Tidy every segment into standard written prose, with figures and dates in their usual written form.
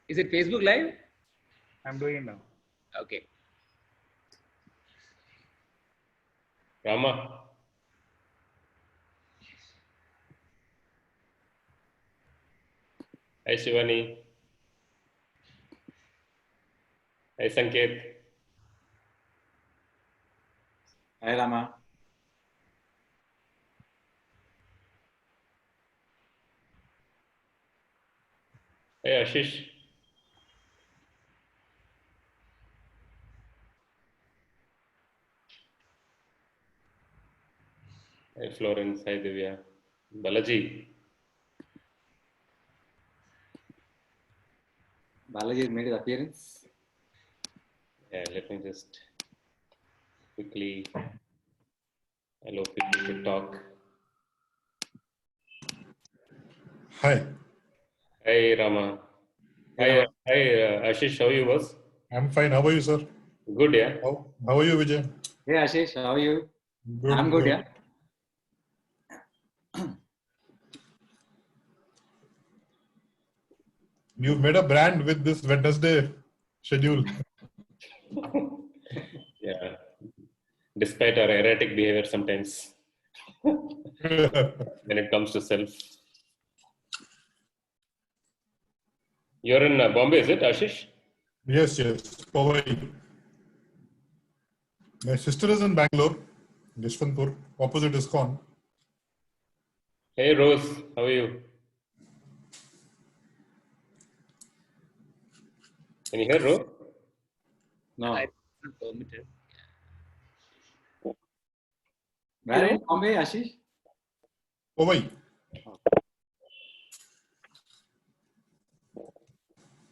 Is it Facebook Live? I'm doing it now. Okay. Rama. Hi Shivani. Hi Sanket. Hi Rama. Hi Ashish. Hi Florence. Hi Divya. Balaji. Balaji has made his appearance. Yeah, let me just quickly allow people to talk. Hi. Hi Rama. Hi, Ashish. How are you, boss? I'm fine. How are you, sir? Good, yeah. How are you, Vijay? Hey Ashish, how are you? Good. I'm good, yeah. You've made a brand with this Wednesday schedule. Yeah. Despite our erratic behavior sometimes when it comes to self. You're in Bombay, is it, Ashish? Yes. Powai. My sister is in Bangalore, Yeshwanthpur, opposite ISKCON. Hey, Rose. How are you? Can you hear, Rose? No. I'm not permitted. Where are you? Bombay, Ashish? Powai.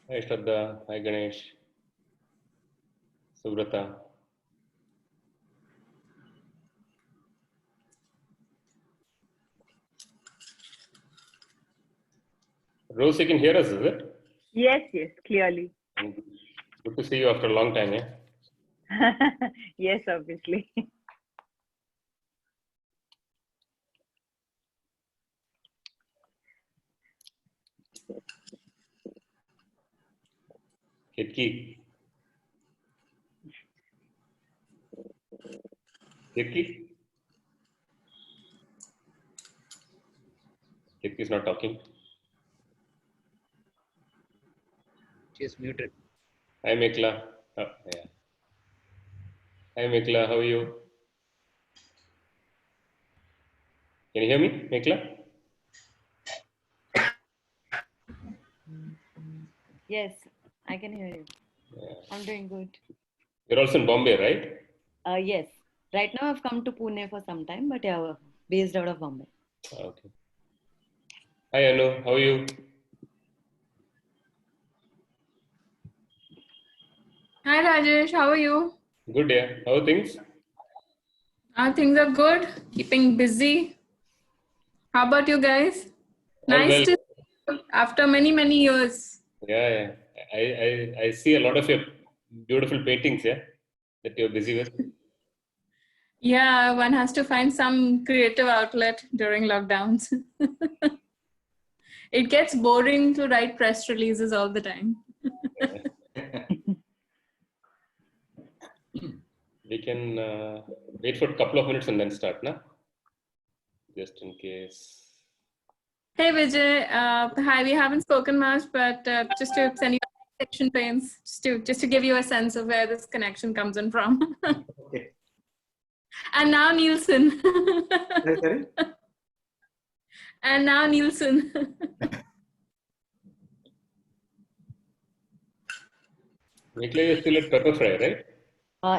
Hi, Shraddha. Hi, Ganesh. Subrata. Rose, you can hear us, is it? Yes, clearly. Good to see you after a long time, yeah? Yes, obviously. Kitki. Kitki? Kitki is not talking. She is muted. Hi, Mekla. Oh, yeah. Hi, Mekla. How are you? Can you hear me, Mekla? Yes, I can hear you. Yeah. I'm doing good. You're also in Bombay, right? Yes. Right now I've come to Pune for some time, but yeah, based out of Bombay. Okay. Hi, Anu. How are you? Hi Rajesh, how are you? Good, yeah. How are things? Things are good, keeping busy. How about you guys? All Nice well. to see you after many years. Yeah. I see a lot of your beautiful paintings, yeah, that you're busy with. Yeah, one has to find some creative outlet during lockdowns. It gets boring to write press releases all the time. We can wait for a couple of minutes and then start, na? Just in case. Hey Vijay, hi. We haven't spoken much, but just to send you connection pains, just to give you a sense of where this connection comes in from. Okay. And now Nielsen. Sorry? And now Nielsen. Mekla, you're still at Pepper Fry, right?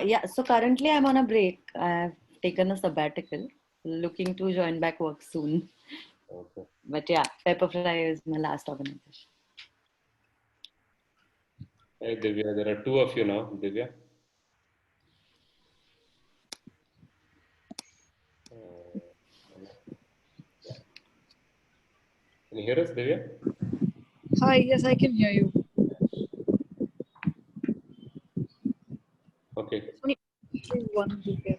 Yeah, so currently I'm on a break. I've taken a sabbatical, looking to join back work soon. Okay. But yeah, Pepperfry is my last organization. Hey, Divya. There are two of you now, Divya. Can you hear us, Divya? Hi, yes, I can hear you. Okay. Only one repair.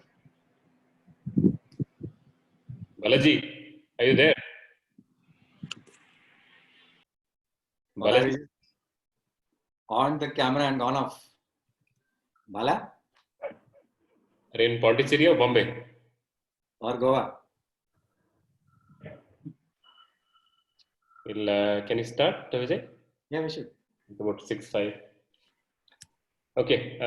Balaji, are you there? Balaji. on the camera and gone off. Bala Are you in Pondicherry or Bombay? or Goa? Can you start, Vijay? Yeah, we should. It's about 6:05. Okay.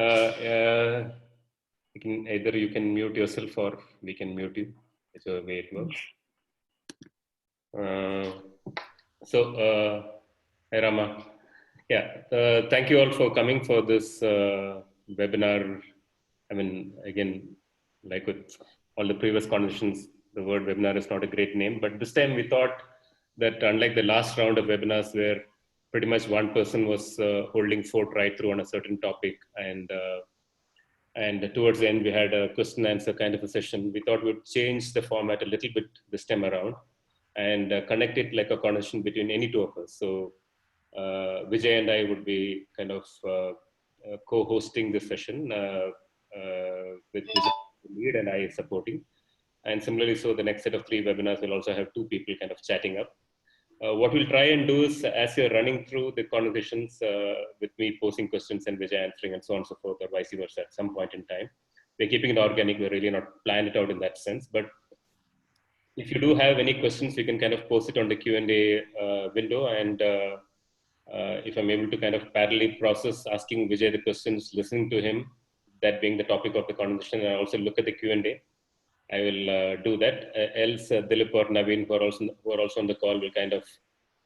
Either you can mute yourself or we can mute you. Whichever way it works. Hi Rama. Yeah, thank you all for coming for this webinar. I mean, again, like with all the previous conversations, the word webinar is not a great name, but this time we thought that unlike the last round of webinars where pretty much one person was holding fort right through on a certain topic, and towards the end we had a question answer kind of a session, we thought we'd change the format a little bit this time around and connect it like a conversation between any two of us. So Vijay and I would be kind of co-hosting this session with Vijay lead and I supporting. And similarly, so the next set of 3 webinars will also have 2 people kind of chatting up. What we'll try and do is, as you're running through the conversations with me posing questions and Vijay answering and so on and so forth, or vice versa at some point in time, we're keeping it organic. We're really not planning it out in that sense. But if you do have any questions, you can kind of post it on the Q&A window. And if I'm able to kind of parallelly process asking Vijay the questions, listening to him, that being the topic of the conversation, and I also look at the Q&A, I will do that. Else, Dilip or Naveen, who are also on the call, will kind of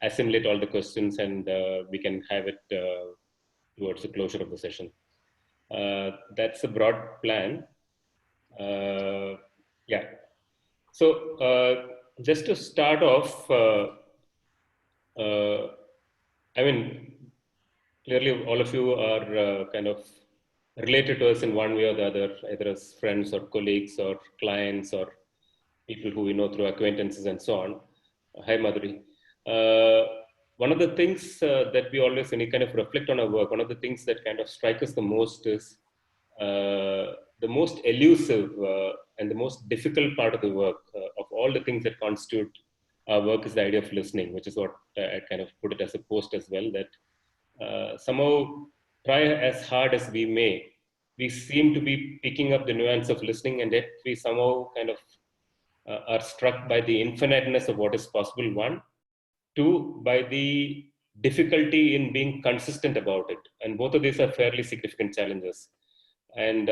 assimilate all the questions, and we can have it towards the closure of the session. That's a broad plan. Yeah. So just to start off, I mean, clearly all of you are kind of related to us in one way or the other, either as friends or colleagues or clients or people who we know through acquaintances and so on. Hi, Madhuri. One of the things that we always, when we kind of reflect on our work, one of the things that kind of strike us the most is the most elusive and the most difficult part of the work of all the things that constitute our work is the idea of listening, which is what I kind of put it as a post as well, that somehow try as hard as we may, we seem to be picking up the nuance of listening, and yet we somehow kind of are struck by the infiniteness of what is possible, 1. 2, by the difficulty in being consistent about it. And both of these are fairly significant challenges. And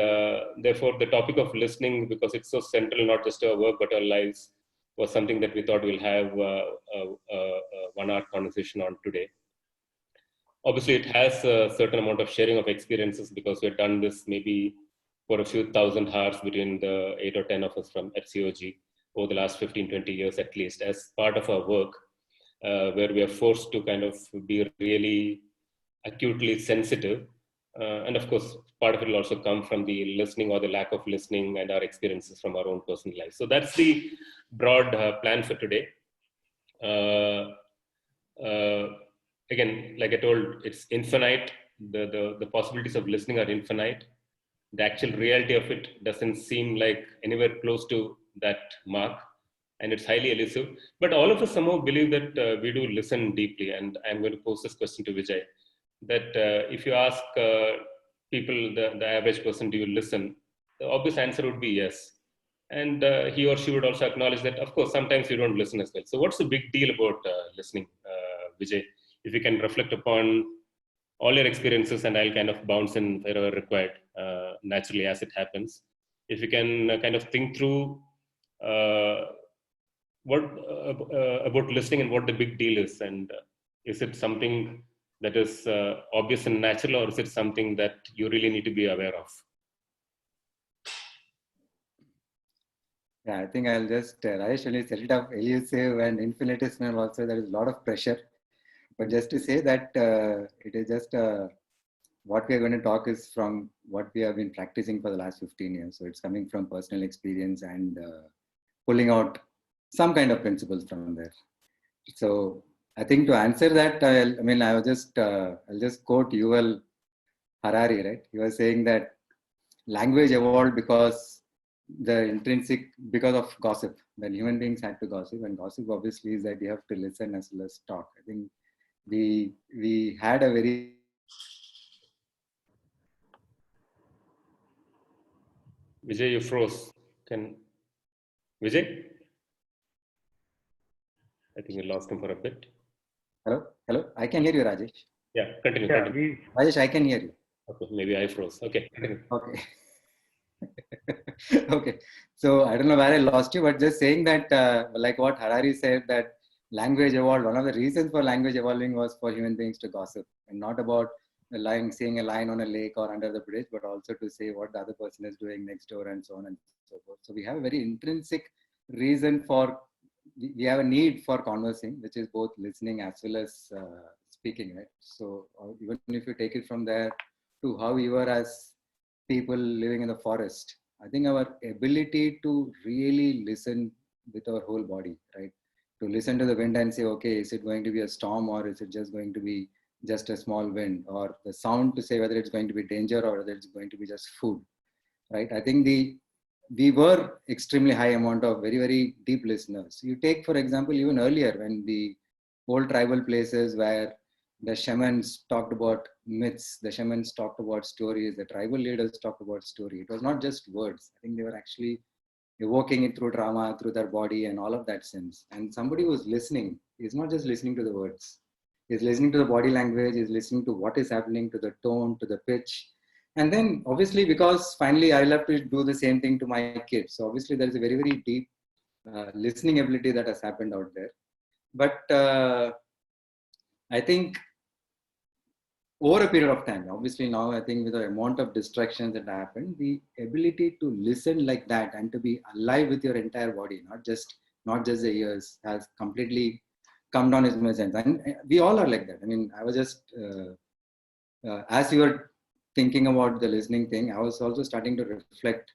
therefore, the topic of listening, because it's so central, not just to our work, but our lives, was something that we thought we'll have a 1-hour conversation on today. Obviously, it has a certain amount of sharing of experiences because we've done this maybe for a few thousand hours between the 8 or 10 of us from FCOG over the last 15, 20 years at least, as part of our work, where we are forced to kind of be really acutely sensitive. And of course, part of it will also come from the listening or the lack of listening and our experiences from our own personal lives. So that's the broad plan for today. Again, like I told, it's infinite. The possibilities of listening are infinite. The actual reality of it doesn't seem like anywhere close to that mark, and it's highly elusive. But all of us somehow believe that we do listen deeply, and I'm going to pose this question to Vijay, that if you ask people, the average person, do you listen? The obvious answer would be yes. And he or she would also acknowledge that, of course, sometimes you don't listen as well. So what's the big deal about listening, Vijay? If you can reflect upon all your experiences, and I'll kind of bounce in wherever required, naturally as it happens. If you can kind of think through what about listening and what the big deal is, and is it something that is obvious and natural, or is it something that you really need to be aware of? Yeah, I think I'll just, Rajesh only set it up elusive and infinitesimal also. There is a lot of pressure. But just to say that it is just what we are going to talk is from what we have been practicing for the last 15 years. So it's coming from personal experience and pulling out some kind of principles from there. So I think to answer that, I'll just quote Yuval Harari, right? He was saying that language evolved because of gossip. That human beings had to gossip, and gossip obviously is that you have to listen as well as talk. I think we had a very Vijay, you froze. Vijay? I think we lost him for a bit. Hello. I can hear you, Rajesh. Yeah, continue. Yeah, continue. Rajesh, I can hear you. Okay, maybe I froze. Okay, continue. Okay. Okay. So I don't know where I lost you, but just saying that, like what Harari said, that language evolved. One of the reasons for language evolving was for human beings to gossip, and not about seeing a line on a lake or under the bridge, but also to say what the other person is doing next door and so on and so forth. So we have a very intrinsic reason for, we have a need for conversing, which is both listening as well as speaking, right? So even if you take it from there to how we were as people living in the forest, I think our ability to really listen with our whole body, right? To listen to the wind and say, okay, is it going to be a storm, or is it just going to be just a small wind, or the sound to say whether it's going to be danger or whether it's going to be just food, right? I think we were extremely high amount of very, very deep listeners. You take, for example, even earlier when the old tribal places where the shamans talked about myths, the shamans talked about stories, the tribal leaders talked about story. It was not just words. I think they were actually evoking it through drama, through their body and all of that sense. And somebody who's listening is not just listening to the words. He's listening to the body language, he's listening to what is happening, to the tone, to the pitch. And then obviously, because finally I'll have to do the same thing to my kids. So obviously there is a very, very deep listening ability that has happened out there. But I think over a period of time, obviously now I think with the amount of distractions that happen, the ability to listen like that and to be alive with your entire body, not just the ears, has completely come down in my sense. And we all are like that. I mean, I was just, as you were thinking about the listening thing, I was also starting to reflect,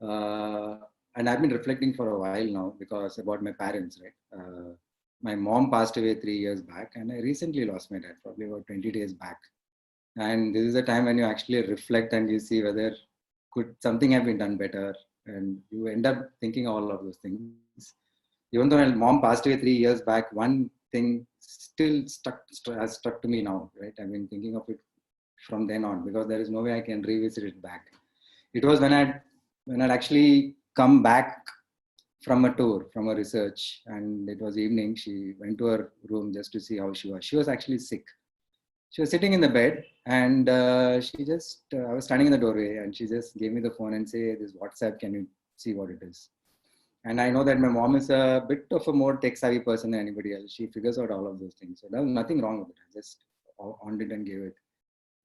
and I've been reflecting for a while now because about my parents, right? My mom passed away 3 years back, and I recently lost my dad, probably about 20 days back. And this is a time when you actually reflect and you see whether could something have been done better, and you end up thinking all of those things. Even though my mom passed away 3 years back, one thing still has stuck to me now, right? I've been thinking of it from then on because there is no way I can revisit it back. It was when I'd actually come back from a tour, from a research, and it was evening. She went to her room just to see how she was. She was actually sick. She was sitting in the bed, and I was standing in the doorway, and she just gave me the phone and said, "This WhatsApp, can you see what it is?" And I know that my mom is a bit of a more tech savvy person than anybody else. She figures out all of those things. So there was nothing wrong with it. I just on it and gave it.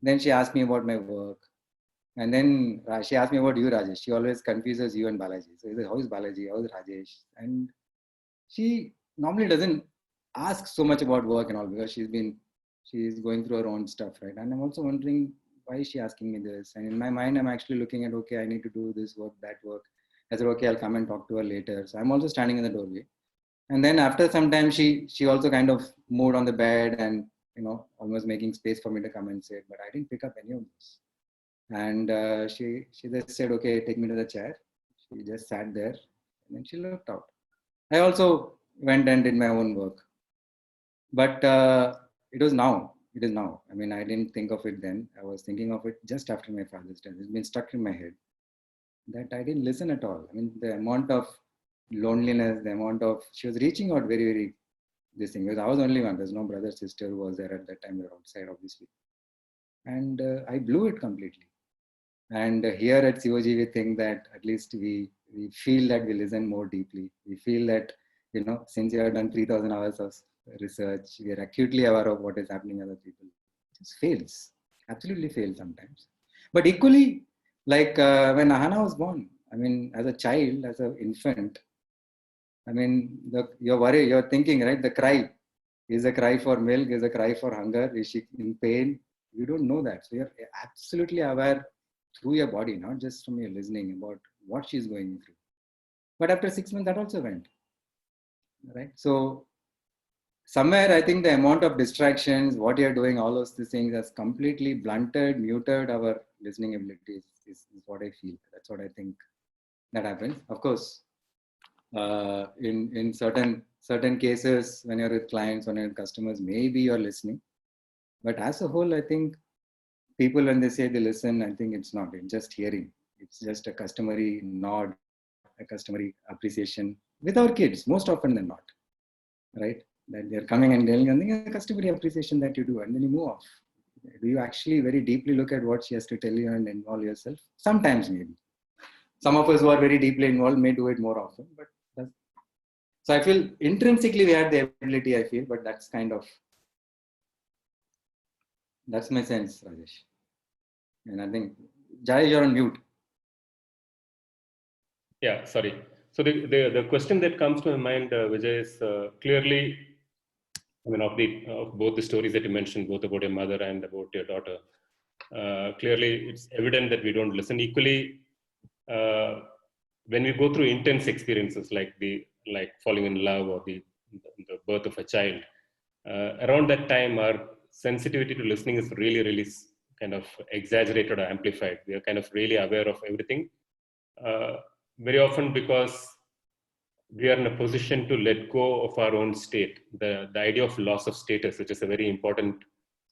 Then she asked me about my work. And then she asked me about you, Rajesh. She always confuses you and Balaji. So he says, how is Balaji? How is Rajesh? And she normally doesn't ask so much about work and all because she's going through her own stuff, right? And I'm also wondering, why is she asking me this? And in my mind, I'm actually looking at, okay, I need to do this work, that work. I said, okay, I'll come and talk to her later. So I'm also standing in the doorway. And then after some time, she also kind of moved on the bed and, almost making space for me to come and sit. But I didn't pick up any of this. And she just said, okay, take me to the chair. She just sat there and then she looked out. I also went and did my own work. But it is now. I mean, I didn't think of it then. I was thinking of it just after my father's death. It's been stuck in my head that I didn't listen at all. I mean, the amount of loneliness, she was reaching out very, very, this thing. Because I was only one. There's no brother, sister who was there at that time. We were outside, obviously. And I blew it completely. And here at COG, we think that at least we feel that we listen more deeply. We feel that, since you have done 3,000 hours of research, we are acutely aware of what is happening to other people. It just fails, absolutely fails sometimes. But equally, like when Ahana was born, I mean, as a child, as an infant, I mean, you're thinking, right? The cry is a cry for milk, is a cry for hunger. Is she in pain? You don't know that. So you're absolutely aware through your body, not just from your listening about what she's going through. But after 6 months, that also went, right? So somewhere, I think the amount of distractions, what you're doing, all those things has completely blunted, muted our listening abilities is what I feel. That's what I think that happens. Of course, in certain cases, when you're with clients, when you're with customers, maybe you're listening. But as a whole, I think people, when they say they listen, I think it's not. It's just hearing. It's just a customary nod, a customary appreciation with our kids, most often than not, right? That they're coming and telling something, a customary appreciation that you do, and then you move off. Do you actually very deeply look at what she has to tell you and involve yourself? Sometimes, maybe. Some of us who are very deeply involved may do it more often, but so I feel intrinsically we have the ability, I feel, but that's my sense, Rajesh. And I think, Jai, you're on mute. Yeah, sorry. So the question that comes to my mind, Vijay, is clearly, I mean, of both the stories that you mentioned, both about your mother and about your daughter, clearly it's evident that we don't listen equally. When we go through intense experiences like falling in love or the birth of a child, around that time our sensitivity to listening is really, really kind of exaggerated or amplified. We are kind of really aware of everything. Very often because we are in a position to let go of our own state. The idea of loss of status, which is a very important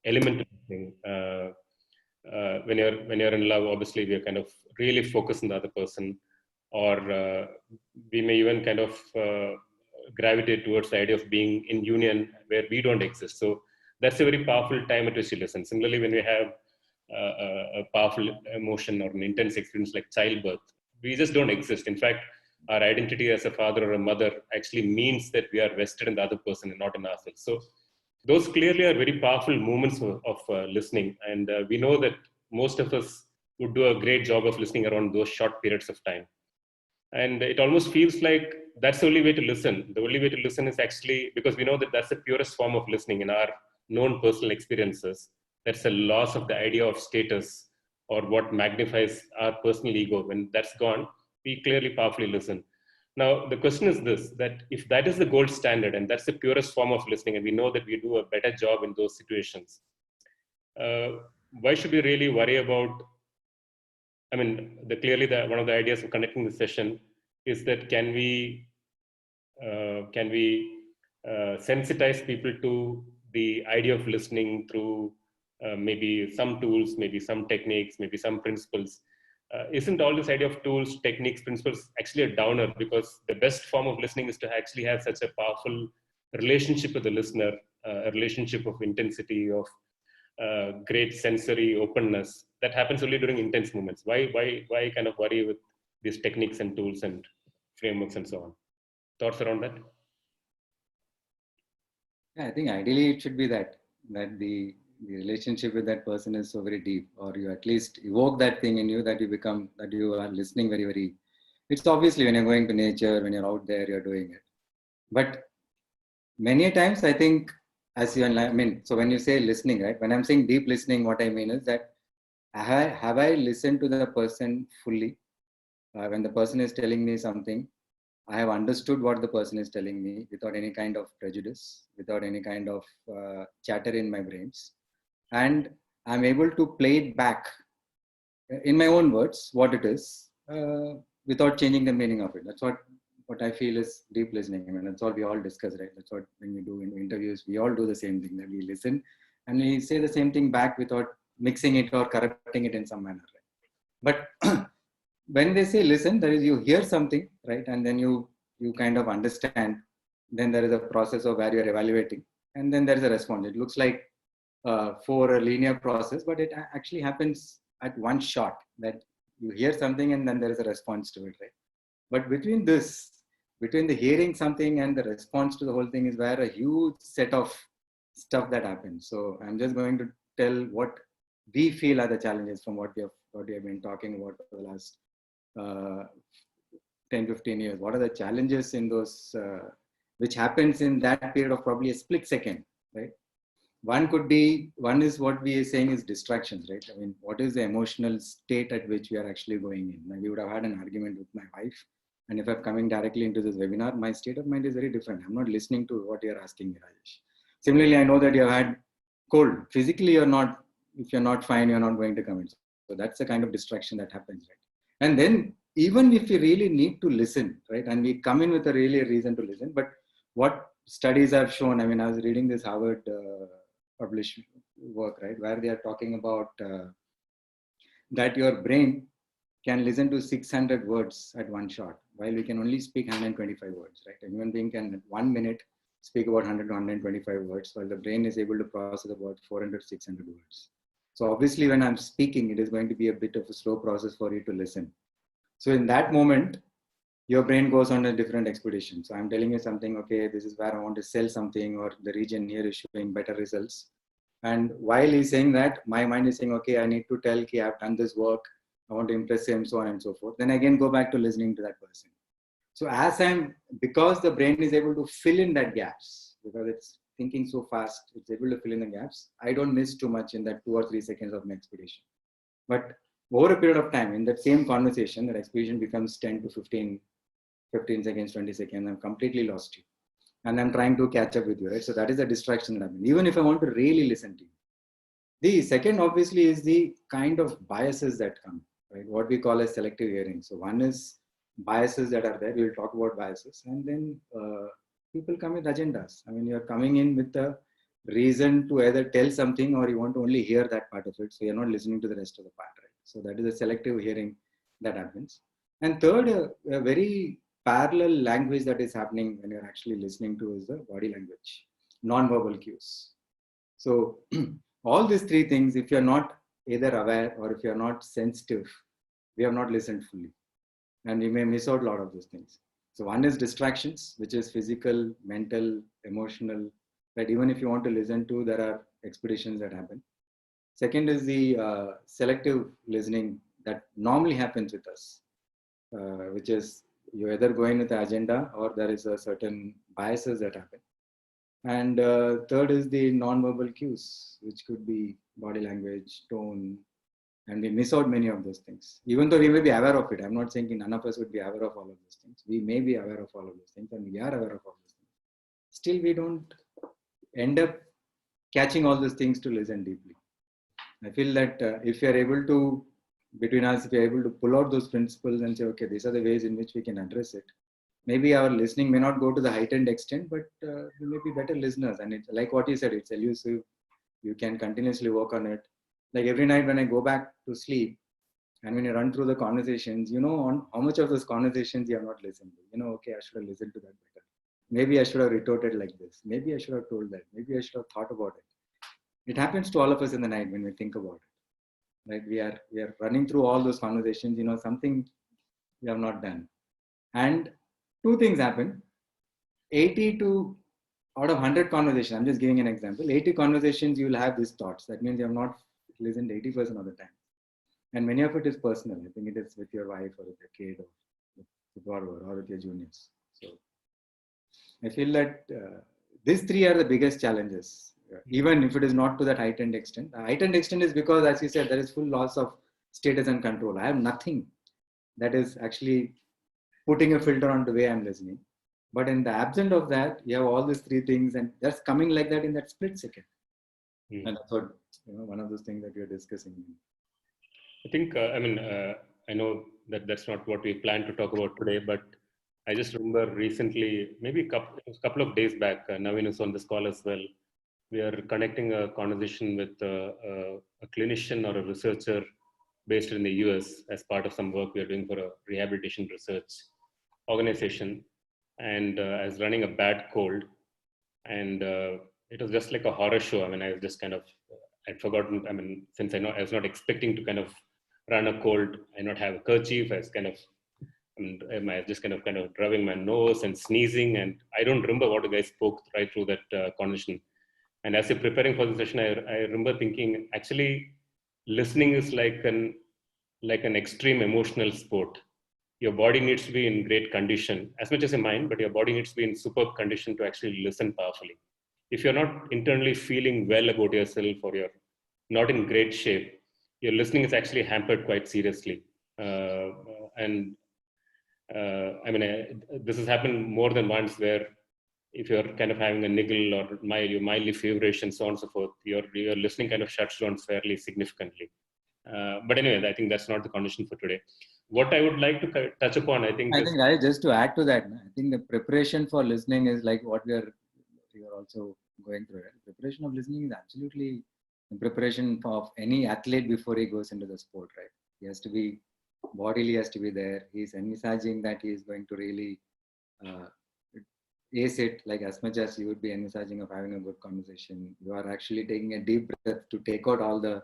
element of listening. When you're in love, obviously we are kind of really focused on the other person, or we may even kind of gravitate towards the idea of being in union where we don't exist. So that's a very powerful time at which you listen. Similarly, when we have a powerful emotion or an intense experience like childbirth, we just don't exist. In fact, our identity as a father or a mother actually means that we are vested in the other person and not in ourselves. So those clearly are very powerful moments of listening. And we know that most of us would do a great job of listening around those short periods of time. And it almost feels like that's the only way to listen. The only way to listen is actually, because we know that that's the purest form of listening in our known personal experiences. That's a loss of the idea of status or what magnifies our personal ego. When that's gone, we clearly powerfully listen. Now, the question is this, that if that is the gold standard and that's the purest form of listening, and we know that we do a better job in those situations, why should we really worry about, I mean, clearly one of the ideas of conducting the session is that can we sensitize people to the idea of listening through maybe some tools, maybe some techniques, maybe some principles. Isn't all this idea of tools, techniques, principles actually a downer? Because the best form of listening is to actually have such a powerful relationship with the listener, a relationship of intensity, of great sensory openness. That happens only during intense moments. Why kind of worry with these techniques and tools and frameworks and so on? Thoughts around that? Yeah, I think ideally it should be that the relationship with that person is so very deep, or you at least evoke that thing in you that you are listening very, very. It's obviously when you're going to nature, when you're out there, you're doing it. But many times I think, so when you say listening, right? When I'm saying deep listening, what I mean is that have I listened to the person fully? When the person is telling me something, I have understood what the person is telling me without any kind of prejudice, without any kind of chatter in my brains. And I'm able to play it back in my own words, what it is, without changing the meaning of it. That's what I feel is deep listening. I mean, that's all we all discuss, right? That's what when we do in interviews, we all do the same thing, that we listen and we say the same thing back without mixing it or correcting it in some manner. Right? But when they say listen, that is, you hear something, right? And then you kind of understand. Then there is a process of where you're evaluating. And then there is a response. It looks like for a linear process, but it actually happens at one shot, that you hear something and then there is a response to it, right? But between the hearing something and the response to the whole thing is where a huge set of stuff that happens. So I'm just going to tell what we feel are the challenges from what we have been talking about for the last 10-15 years. What are the challenges in those which happens in that period of probably a split second, right? One is what we are saying is distractions, right? I mean, what is the emotional state at which we are actually going in? Now, we would have had an argument with my wife, and if I'm coming directly into this webinar, my state of mind is very different. I'm not listening to what you're asking me, Rajesh. Similarly, I know that you have had cold. Physically, if you're not fine, you're not going to come in. So that's the kind of distraction that happens, right? And then even if we really need to listen, right, and we come in with a really reason to listen, but what studies have shown, I mean, I was reading this Harvard published work, right, where they are talking about that your brain can listen to 600 words at one shot, while we can only speak 125 words, right? A human being can, 1 minute, speak about 100 to 125 words, while the brain is able to process about 400 to 600 words. So obviously, when I'm speaking, it is going to be a bit of a slow process for you to listen. So in that moment, your brain goes on a different expedition. So I'm telling you something, okay, this is where I want to sell something, or the region here is showing better results. And while he's saying that, my mind is saying, okay, I need to tell Ki I've done this work, I want to impress him, so on and so forth. Then again, go back to listening to that person. So because the brain is able to fill in that gaps, because it's thinking so fast, it's able to fill in the gaps. I don't miss too much in that 2 or 3 seconds of my expedition. But over a period of time, in that same conversation, that expedition becomes 10 to 15 seconds, 20 seconds, I'm completely lost you. And I'm trying to catch up with you, right? So that is the distraction that I mean. Even if I want to really listen to you. The second, obviously, is the kind of biases that come, right? What we call as selective hearing. So one is biases that are there. We'll talk about biases. And then people come with agendas. I mean, you're coming in with a reason to either tell something, or you want to only hear that part of it. So you're not listening to the rest of the part, right? So that is a selective hearing that happens. And third, a very parallel language that is happening when you're actually listening to is the body language, non-verbal cues. So all these three things, if you're not either aware or if you're not sensitive, we have not listened fully. And you may miss out a lot of those things. So one is distractions, which is physical, mental, emotional, that even if you want to listen to, there are expeditions that happen. Second is the selective listening that normally happens with us, which is you either go in with the agenda or there is a certain biases that happen. And third is the non-verbal cues, which could be body language, tone, and we miss out many of those things. Even though we may be aware of it, I'm not saying none of us would be aware of all of those things. We may be aware of all of those things, and we are aware of all those things. Still, we don't end up catching all those things to listen deeply. I feel that if we are able to, between us, if we are able to pull out those principles and say, okay, these are the ways in which we can address it, maybe our listening may not go to the heightened extent, but we may be better listeners. And it's like what you said, it's elusive. You can continuously work on it. Like every night when I go back to sleep, and when you run through the conversations, you know on how much of those conversations you have not listened to. You know, okay, I should have listened to that better. Maybe I should have retorted like this. Maybe I should have told that. Maybe I should have thought about it. It happens to all of us in the night when we think about it. Right? We are running through all those conversations. You know, something we have not done. And two things happen. 80 to out of 100 conversations, I'm just giving an example, 80 conversations, you will have these thoughts. That means you have not listened 80% of the time. And many of it is personal. I think it is with your wife or with your kid or with whatever, or with your juniors. So I feel that these three are the biggest challenges, even if it is not to that heightened extent. The heightened extent is because, as you said, there is full loss of status and control. I have nothing that is actually putting a filter on the way I'm listening. But in the absence of that, you have all these three things, and that's coming like that in that split second. And that's what, one of those things that we are discussing. I think, I know that that's not what we planned to talk about today, but I just remember recently, maybe a couple of days back, Naveen is on this call as well. We are connecting a conversation with a clinician or a researcher based in the US as part of some work we are doing for a rehabilitation research organization. And I was running a bad cold, and it was just like a horror show. I mean, I was just I'd forgotten. I mean, since I was not expecting to kind of run a cold, I not have a kerchief. I was I was just kind of rubbing my nose and sneezing, and I don't remember what the guy spoke right through that conversation. And as you're preparing for the session, I remember thinking, actually, listening is like an extreme emotional sport. Your body needs to be in great condition, as much as your mind, but your body needs to be in superb condition to actually listen powerfully. If you're not internally feeling well about yourself, or you're not in great shape, your listening is actually hampered quite seriously. This has happened more than once, where if you're kind of having a niggle or you're mildly feverish and so on and so forth, your listening kind of shuts down fairly significantly. But anyway, I think that's not the condition for today. What I would like to touch upon, I think just to add to that, I think the preparation for listening is like what we are also going through. Right? Preparation of listening is absolutely the preparation of any athlete before he goes into the sport, right? He has to be bodily has to be there. He's envisaging that he is going to really ace it, like as much as you would be envisaging of having a good conversation. You are actually taking a deep breath to take out all the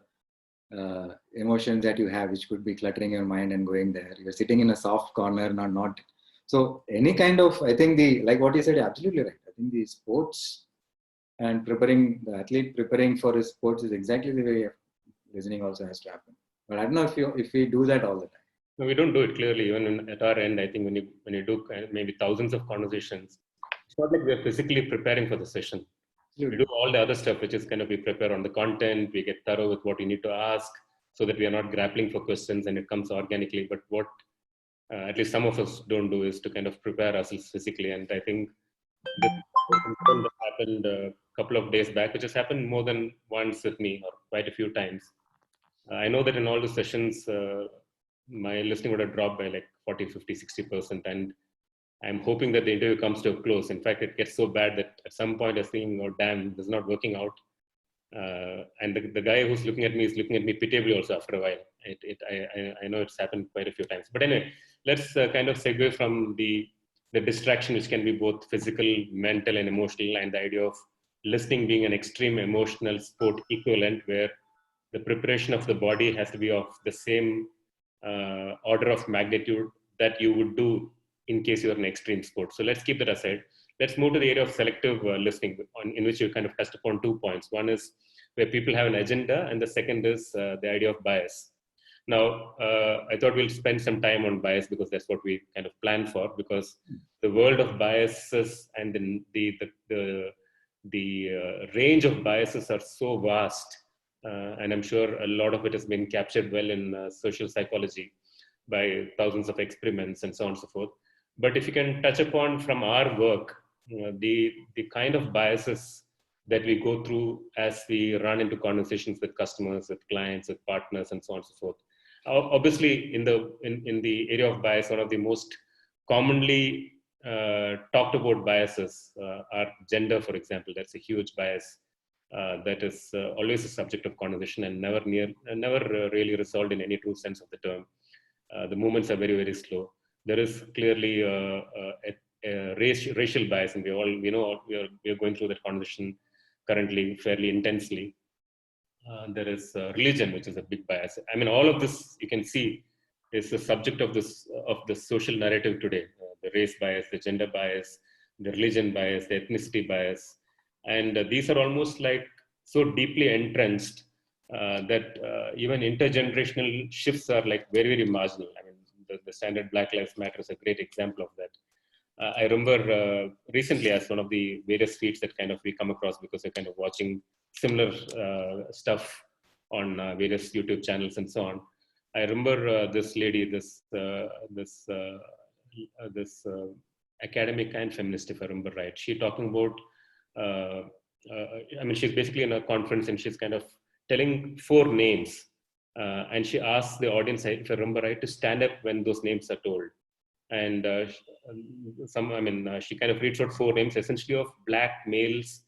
emotions that you have, which could be cluttering your mind and going there. You're sitting in a soft corner, not. So any kind of, I think like what you said, absolutely right. I think the sports and the athlete preparing for his sports is exactly the way listening also has to happen. But I don't know if we do that all the time. No, we don't do it clearly. Even at our end, I think when you do maybe thousands of conversations, it's not like we're physically preparing for the session. We do all the other stuff, which is kind of we prepare on the content, we get thorough with what you need to ask so that we are not grappling for questions and it comes organically. But what at least some of us don't do is to kind of prepare ourselves physically. And I think this that happened a couple of days back, which has happened more than once with me or quite a few times. I know that in all the sessions, my listening would have dropped by like 40, 50, 60%. And I'm hoping that the interview comes to a close. In fact, it gets so bad that at some point I'm thinking, oh, damn, this is not working out. And the guy who's looking at me is looking at me pitiably also after a while. I know it's happened quite a few times. But anyway, let's kind of segue from the distraction, which can be both physical, mental, and emotional, and the idea of listening being an extreme emotional sport equivalent, where the preparation of the body has to be of the same order of magnitude that you would do in case you're an extreme sport. So let's keep that aside. Let's move to the area of selective listening, in which you kind of touched upon 2 points. One is where people have an agenda, and the second is the idea of bias. Now, I thought we'll spend some time on bias because that's what we kind of planned for, because the world of biases and the range of biases are so vast. And I'm sure a lot of it has been captured well in social psychology by thousands of experiments and so on and so forth. But if you can touch upon from our work, the kind of biases that we go through as we run into conversations with customers, with clients, with partners, and so on and so forth. Obviously, in the area of bias, one of the most commonly talked about biases are gender, for example. That's a huge bias that is always a subject of conversation and never really resolved in any true sense of the term. The movements are very, very slow. There is clearly a racial bias, and we know we are going through that conversation currently fairly intensely. There is religion, which is a big bias. I mean, all of this you can see is the subject of the social narrative today. The race bias, the gender bias, the religion bias, the ethnicity bias, and these are almost like so deeply entrenched that even intergenerational shifts are like very, very marginal. I mean, the standard Black Lives Matter is a great example of that. I remember recently, as one of the various feeds that kind of we come across because we're kind of watching similar stuff on various YouTube channels and so on. I remember this lady, this academic and feminist, if I remember right. She talking about, I mean, she's basically in a conference and she's kind of telling 4 names. And she asks the audience, if I remember right, to stand up when those names are told. And she kind of reads out 4 names, essentially of Black males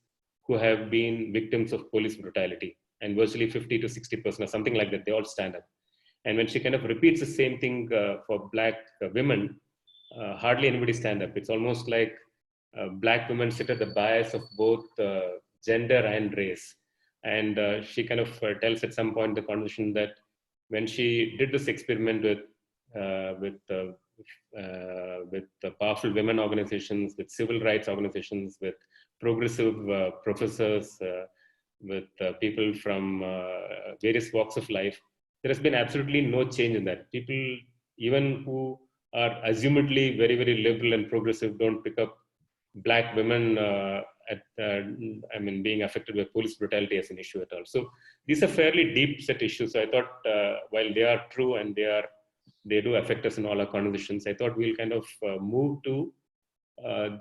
who have been victims of police brutality, and virtually 50 to 60% or something like that, they all stand up. And when she kind of repeats the same thing for Black women, hardly anybody stand up. It's almost like Black women sit at the bias of both gender and race. And she kind of tells at some point in the conversation that when she did this experiment with powerful women organizations, with civil rights organizations, with progressive professors, with people from various walks of life, there has been absolutely no change in that. People, even who are assumedly very, very liberal and progressive, don't pick up Black women being affected by police brutality as an issue at all. So these are fairly deep set issues. So I thought while they are true and they do affect us in all our conversations, I thought we'll kind of move to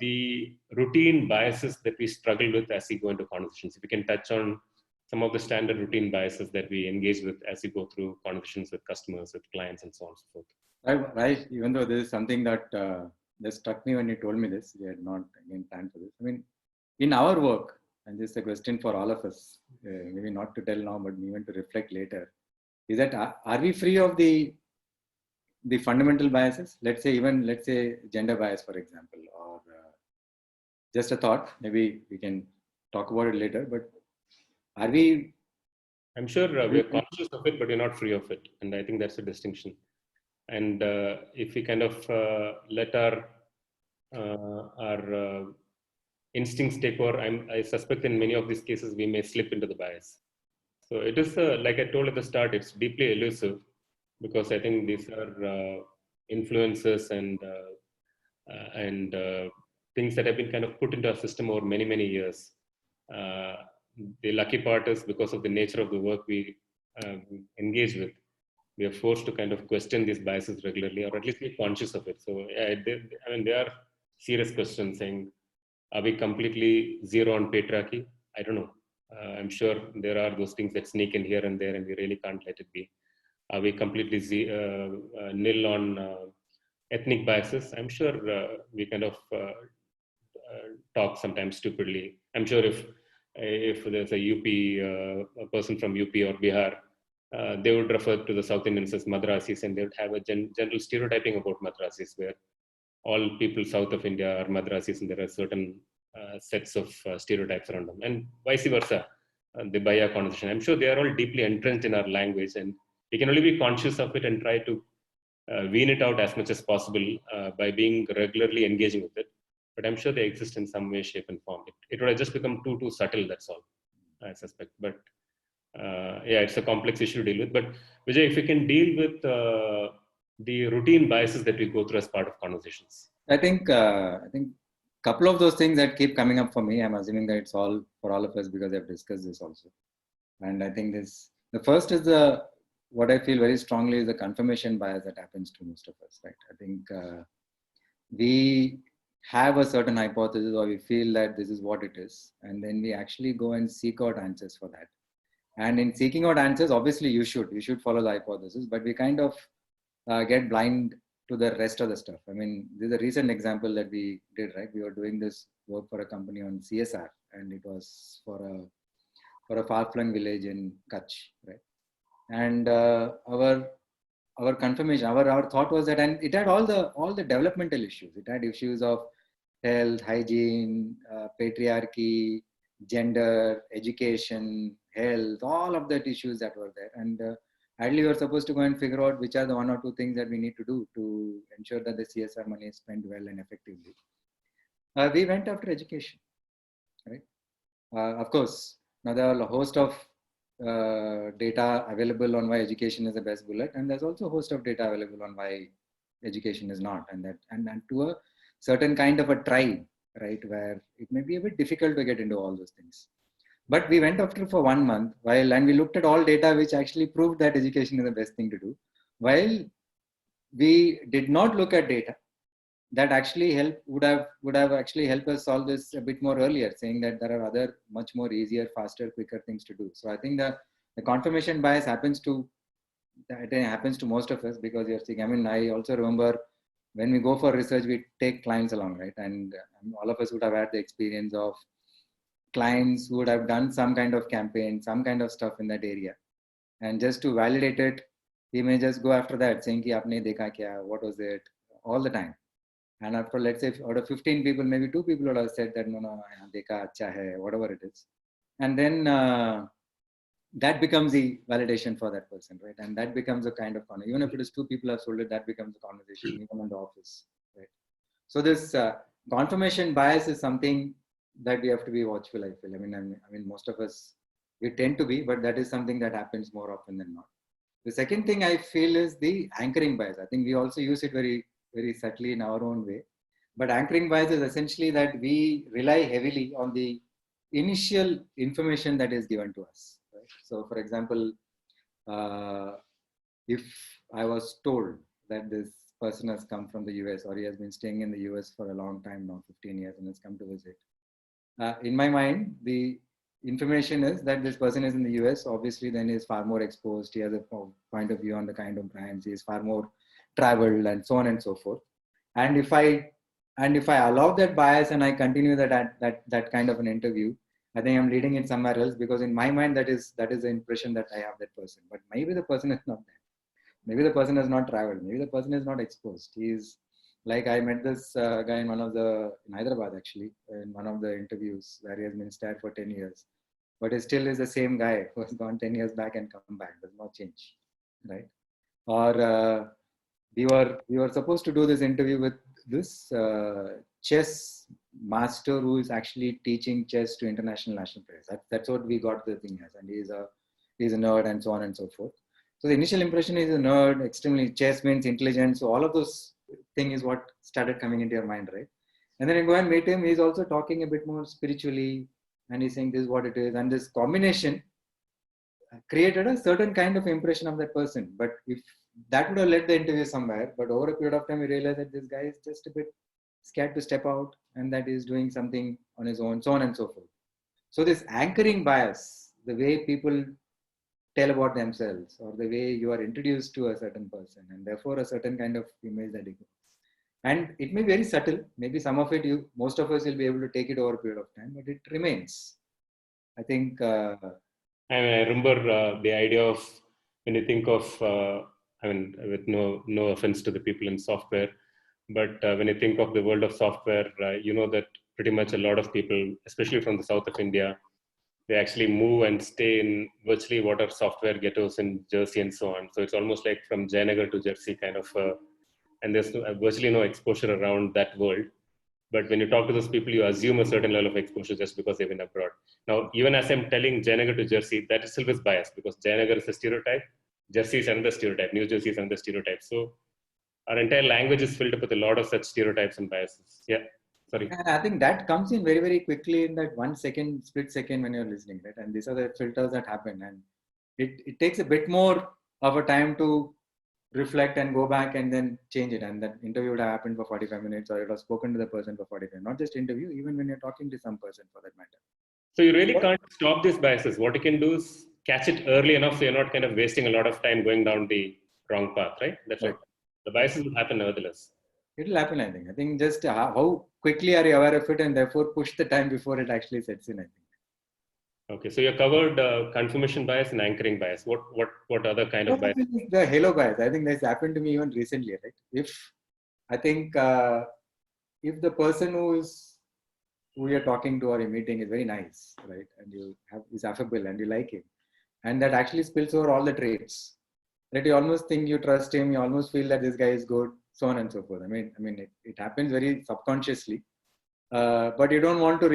the routine biases that we struggle with as we go into conversations. If we can touch on some of the standard routine biases that we engage with as we go through conversations with customers, with clients, and so on and so forth. Right. Even though this is something that just struck me when you told me this, we had not again planned for this. I mean, in our work, and this is a question for all of us, maybe not to tell now, but even to reflect later, is that are we free of the the fundamental biases, let's say gender bias, for example, or just a thought, maybe we can talk about it later, but are we? I'm sure we're conscious of it, but we're not free of it. And I think that's a distinction. And if we kind of let our instincts take over, I suspect in many of these cases, we may slip into the bias. So it is, like I told at the start, it's deeply elusive because I think these are influences and things that have been kind of put into our system over many, many years. The lucky part is because of the nature of the work we engage with, we are forced to kind of question these biases regularly, or at least be conscious of it. So yeah, there are serious questions saying, are we completely zero on patriarchy? I don't know. I'm sure there are those things that sneak in here and there, and we really can't let it be. Are we completely nil on ethnic biases? I'm sure we kind of talk sometimes stupidly. I'm sure if there's a person from UP or Bihar, they would refer to the South Indians as Madrasis, and they would have a general stereotyping about Madrasis, where all people south of India are Madrasis, and there are certain sets of stereotypes around them, and vice versa. The Baya conversation, I'm sure they are all deeply entrenched in our language, and we can only be conscious of it and try to wean it out as much as possible by being regularly engaging with it. But I'm sure they exist in some way, shape, and form. It would have just become too subtle, that's all, I suspect. But yeah, it's a complex issue to deal with. But Vijay, if we can deal with the routine biases that we go through as part of conversations. I think couple of those things that keep coming up for me, I'm assuming that it's all for all of us because I've discussed this also. And I think the first is what I feel very strongly is the confirmation bias that happens to most of us, right? I think we have a certain hypothesis, or we feel that this is what it is. And then we actually go and seek out answers for that. And in seeking out answers, obviously you should follow the hypothesis, but we kind of get blind to the rest of the stuff. I mean, this is a recent example that we did, right? We were doing this work for a company on CSR, and it was for a far-flung village in Kutch, right? And our confirmation, our thought was that, and it had all the developmental issues. It had issues of health, hygiene, patriarchy, gender, education, health, all of that issues that were there. And ideally, we were supposed to go and figure out which are the one or two things that we need to do to ensure that the CSR money is spent well and effectively. We went after education, right? Of course, now there are a host of data available on why education is the best bullet, and there's also a host of data available on why education is not, and to a certain kind of a tribe, right, where it may be a bit difficult to get into all those things. But we went after for 1 month and we looked at all data which actually proved that education is the best thing to do, while we did not look at data that actually would have actually helped us solve this a bit more earlier, saying that there are other much more easier, faster, quicker things to do. So I think the confirmation bias happens to most of us because you're seeing. I mean, I also remember when we go for research, we take clients along, right? And all of us would have had the experience of clients who would have done some kind of campaign, some kind of stuff in that area. And just to validate it, we may just go after that, saying, ki aapne dekha kya, what was it, all the time. And after, let's say, out of 15 people, maybe 2 people would have said that, no, dekha acha hai, whatever it is. And then that becomes the validation for that person, right? And that becomes a kind of conversation. Even if it is 2 people have sold it, that becomes a conversation, even in the office, right? So this confirmation bias is something that we have to be watchful, I feel. I mean, most of us, we tend to be, but that is something that happens more often than not. The second thing I feel is the anchoring bias. I think we also use it very, very subtly in our own way. But anchoring bias is essentially that we rely heavily on the initial information that is given to us. Right? So, for example, if I was told that this person has come from the US, or he has been staying in the US for a long time now, 15 years, and has come to visit, in my mind, the information is that this person is in the US, obviously then he is far more exposed, he has a point of view on the kind of brands, he is far more traveled, and so on and so forth. And if I allow that bias and I continue that kind of an interview, I think I'm leading it somewhere else, because in my mind that is the impression that I have that person. But maybe the person is not there. Maybe the person has not traveled. Maybe the person is not exposed. He's like, I met this guy in in Hyderabad actually, in one of the interviews where he has been stared for 10 years. But he still is the same guy who has gone 10 years back and come back. There's no change, right? Or we were supposed to do this interview with this chess master who is actually teaching chess to international national players. That's what we got the thing as, and he's a nerd and so on and so forth. So the initial impression is a nerd, extremely chess means intelligent. So all of those things is what started coming into your mind, right? And then you go and meet him. He's also talking a bit more spiritually, and he's saying this is what it is, and this combination created a certain kind of impression of that person. But if that would have led the interview somewhere, but over a period of time, we realized that this guy is just a bit scared to step out and that he's doing something on his own, so on and so forth. So this anchoring bias, the way people tell about themselves or the way you are introduced to a certain person and therefore a certain kind of image that you go. And it may be very subtle. Maybe some of it, most of us will be able to take it over a period of time, but it remains. I think. I remember the idea of when you think of, with no offense to the people in software, but when you think of the world of software, you know that pretty much a lot of people, especially from the south of India, they actually move and stay in virtually what are software ghettos in Jersey and so on. So it's almost like from Jayanagar to Jersey kind of, and there's virtually no exposure around that world. But when you talk to those people, you assume a certain level of exposure just because they've been abroad. Now, even as I'm telling Jayanagar to Jersey, that itself is biased because Jayanagar is a stereotype, Jersey is another stereotype, New Jersey is another stereotype. So our entire language is filled up with a lot of such stereotypes and biases. Yeah, sorry. And I think that comes in very, very quickly in that split second when you're listening, right? And these are the filters that happen. And it takes a bit more of a time to reflect and go back and then change it. And that interview would have happened for 45 minutes or it was spoken to the person for 45 minutes. Not just interview, even when you're talking to some person for that matter. So you really can't stop these biases. What you can do is catch it early enough so you're not kind of wasting a lot of time going down the wrong path, right? That's right. The biases will happen nevertheless. It will happen, I think. I think just how quickly are you aware of it and therefore push the time before it actually sets in, I think. Okay, so you covered confirmation bias and anchoring bias. What other kind of bias? The halo bias. I think this happened to me even recently, right? If the person who you're talking to or you're meeting is very nice, right, and is affable and you like him, and that actually spills over all the traits, that you almost think you trust him, you almost feel that this guy is good, so on and so forth. I mean, it happens very subconsciously, but you don't want to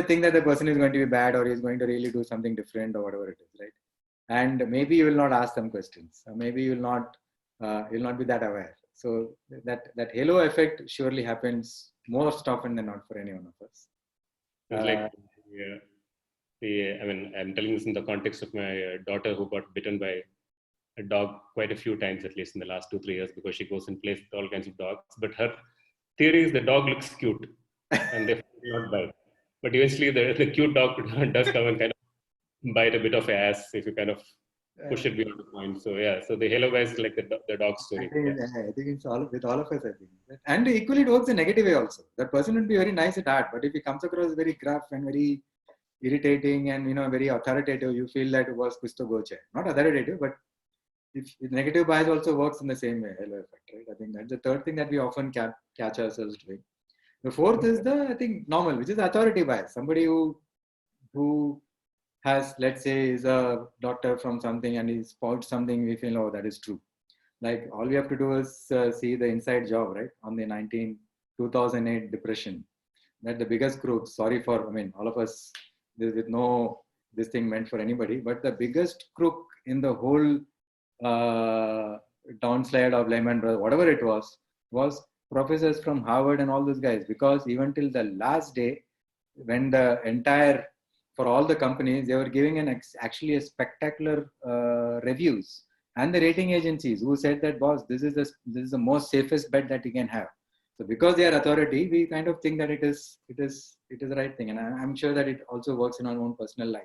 think that the person is going to be bad or is going to really do something different or whatever it is, right? And maybe you will not ask them questions, or maybe you'll not be that aware. So that halo effect surely happens most often than not for any one of us. I'm telling this in the context of my daughter who got bitten by a dog quite a few times, at least in the last 2-3 years, because she goes and plays with all kinds of dogs. But her theory is the dog looks cute and they not bite. But eventually the cute dog does come and kind of bite a bit of ass if you kind of push it beyond the point. So yeah, so the halo bias is like the dog story. I think it's with all of us, I think. And equally it works the negative way also. That person would be very nice at heart, but if he comes across very gruff and very irritating and very authoritative, you feel that it was kuch to goche. Not authoritative, but if negative bias also works in the same way, halo effect, right? I think that's the third thing that we often catch ourselves doing. The fourth is I think normal, which is authority bias. Somebody who has, let's say, is a doctor from something and he spouts something, we feel, oh, that is true. Like all we have to do is see the Inside Job, right? On the 2008 depression. That the biggest crook, sorry for, all of us, with no, this thing meant for anybody, but the biggest crook in the whole downslide of Lehman Brothers, whatever it was professors from Harvard and all those guys, because even till the last day, when for all the companies, they were giving actually a spectacular reviews, and the rating agencies who said that, boss, this is the most safest bet that you can have. So because they are authority, we kind of think that it is the right thing. And I'm sure that it also works in our own personal life,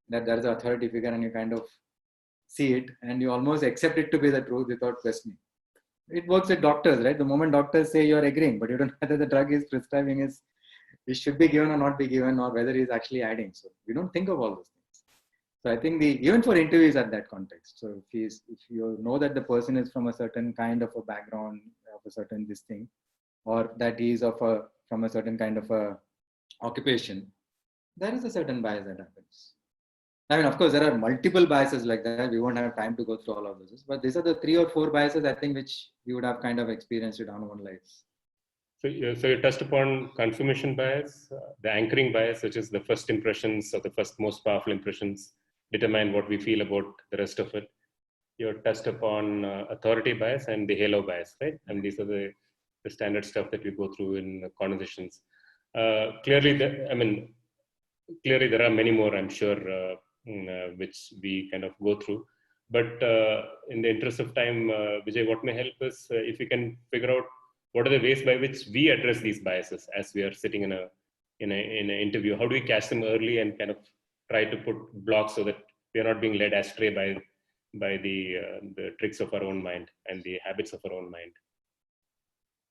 that there is an authority figure and you kind of see it and you almost accept it to be the truth without questioning. It works with doctors, right? The moment doctors say you're agreeing, but you don't know whether the drug is prescribing it should be given or not be given, or whether it's actually adding. So we don't think of all those things. So I think even for interviews at that context. So if you know that the person is from a certain kind of a background, of a certain this thing, or that he is from a certain kind of a occupation, there is a certain bias that happens. I mean, of course, there are multiple biases like that. We won't have time to go through all of those. But these are the 3 or 4 biases, I think, which we would have kind of experienced it on our own lives. So you touched upon confirmation bias, the anchoring bias, which is the first impressions or the first most powerful impressions determine what we feel about the rest of it. You touched upon authority bias and the halo bias, right? And these are the standard stuff that we go through in conversations. Clearly, clearly there are many more, I'm sure, which we kind of go through. But in the interest of time, Vijay, what may help us if we can figure out what are the ways by which we address these biases as we are sitting in an interview? How do we catch them early and kind of try to put blocks so that we are not being led astray by the tricks of our own mind and the habits of our own mind?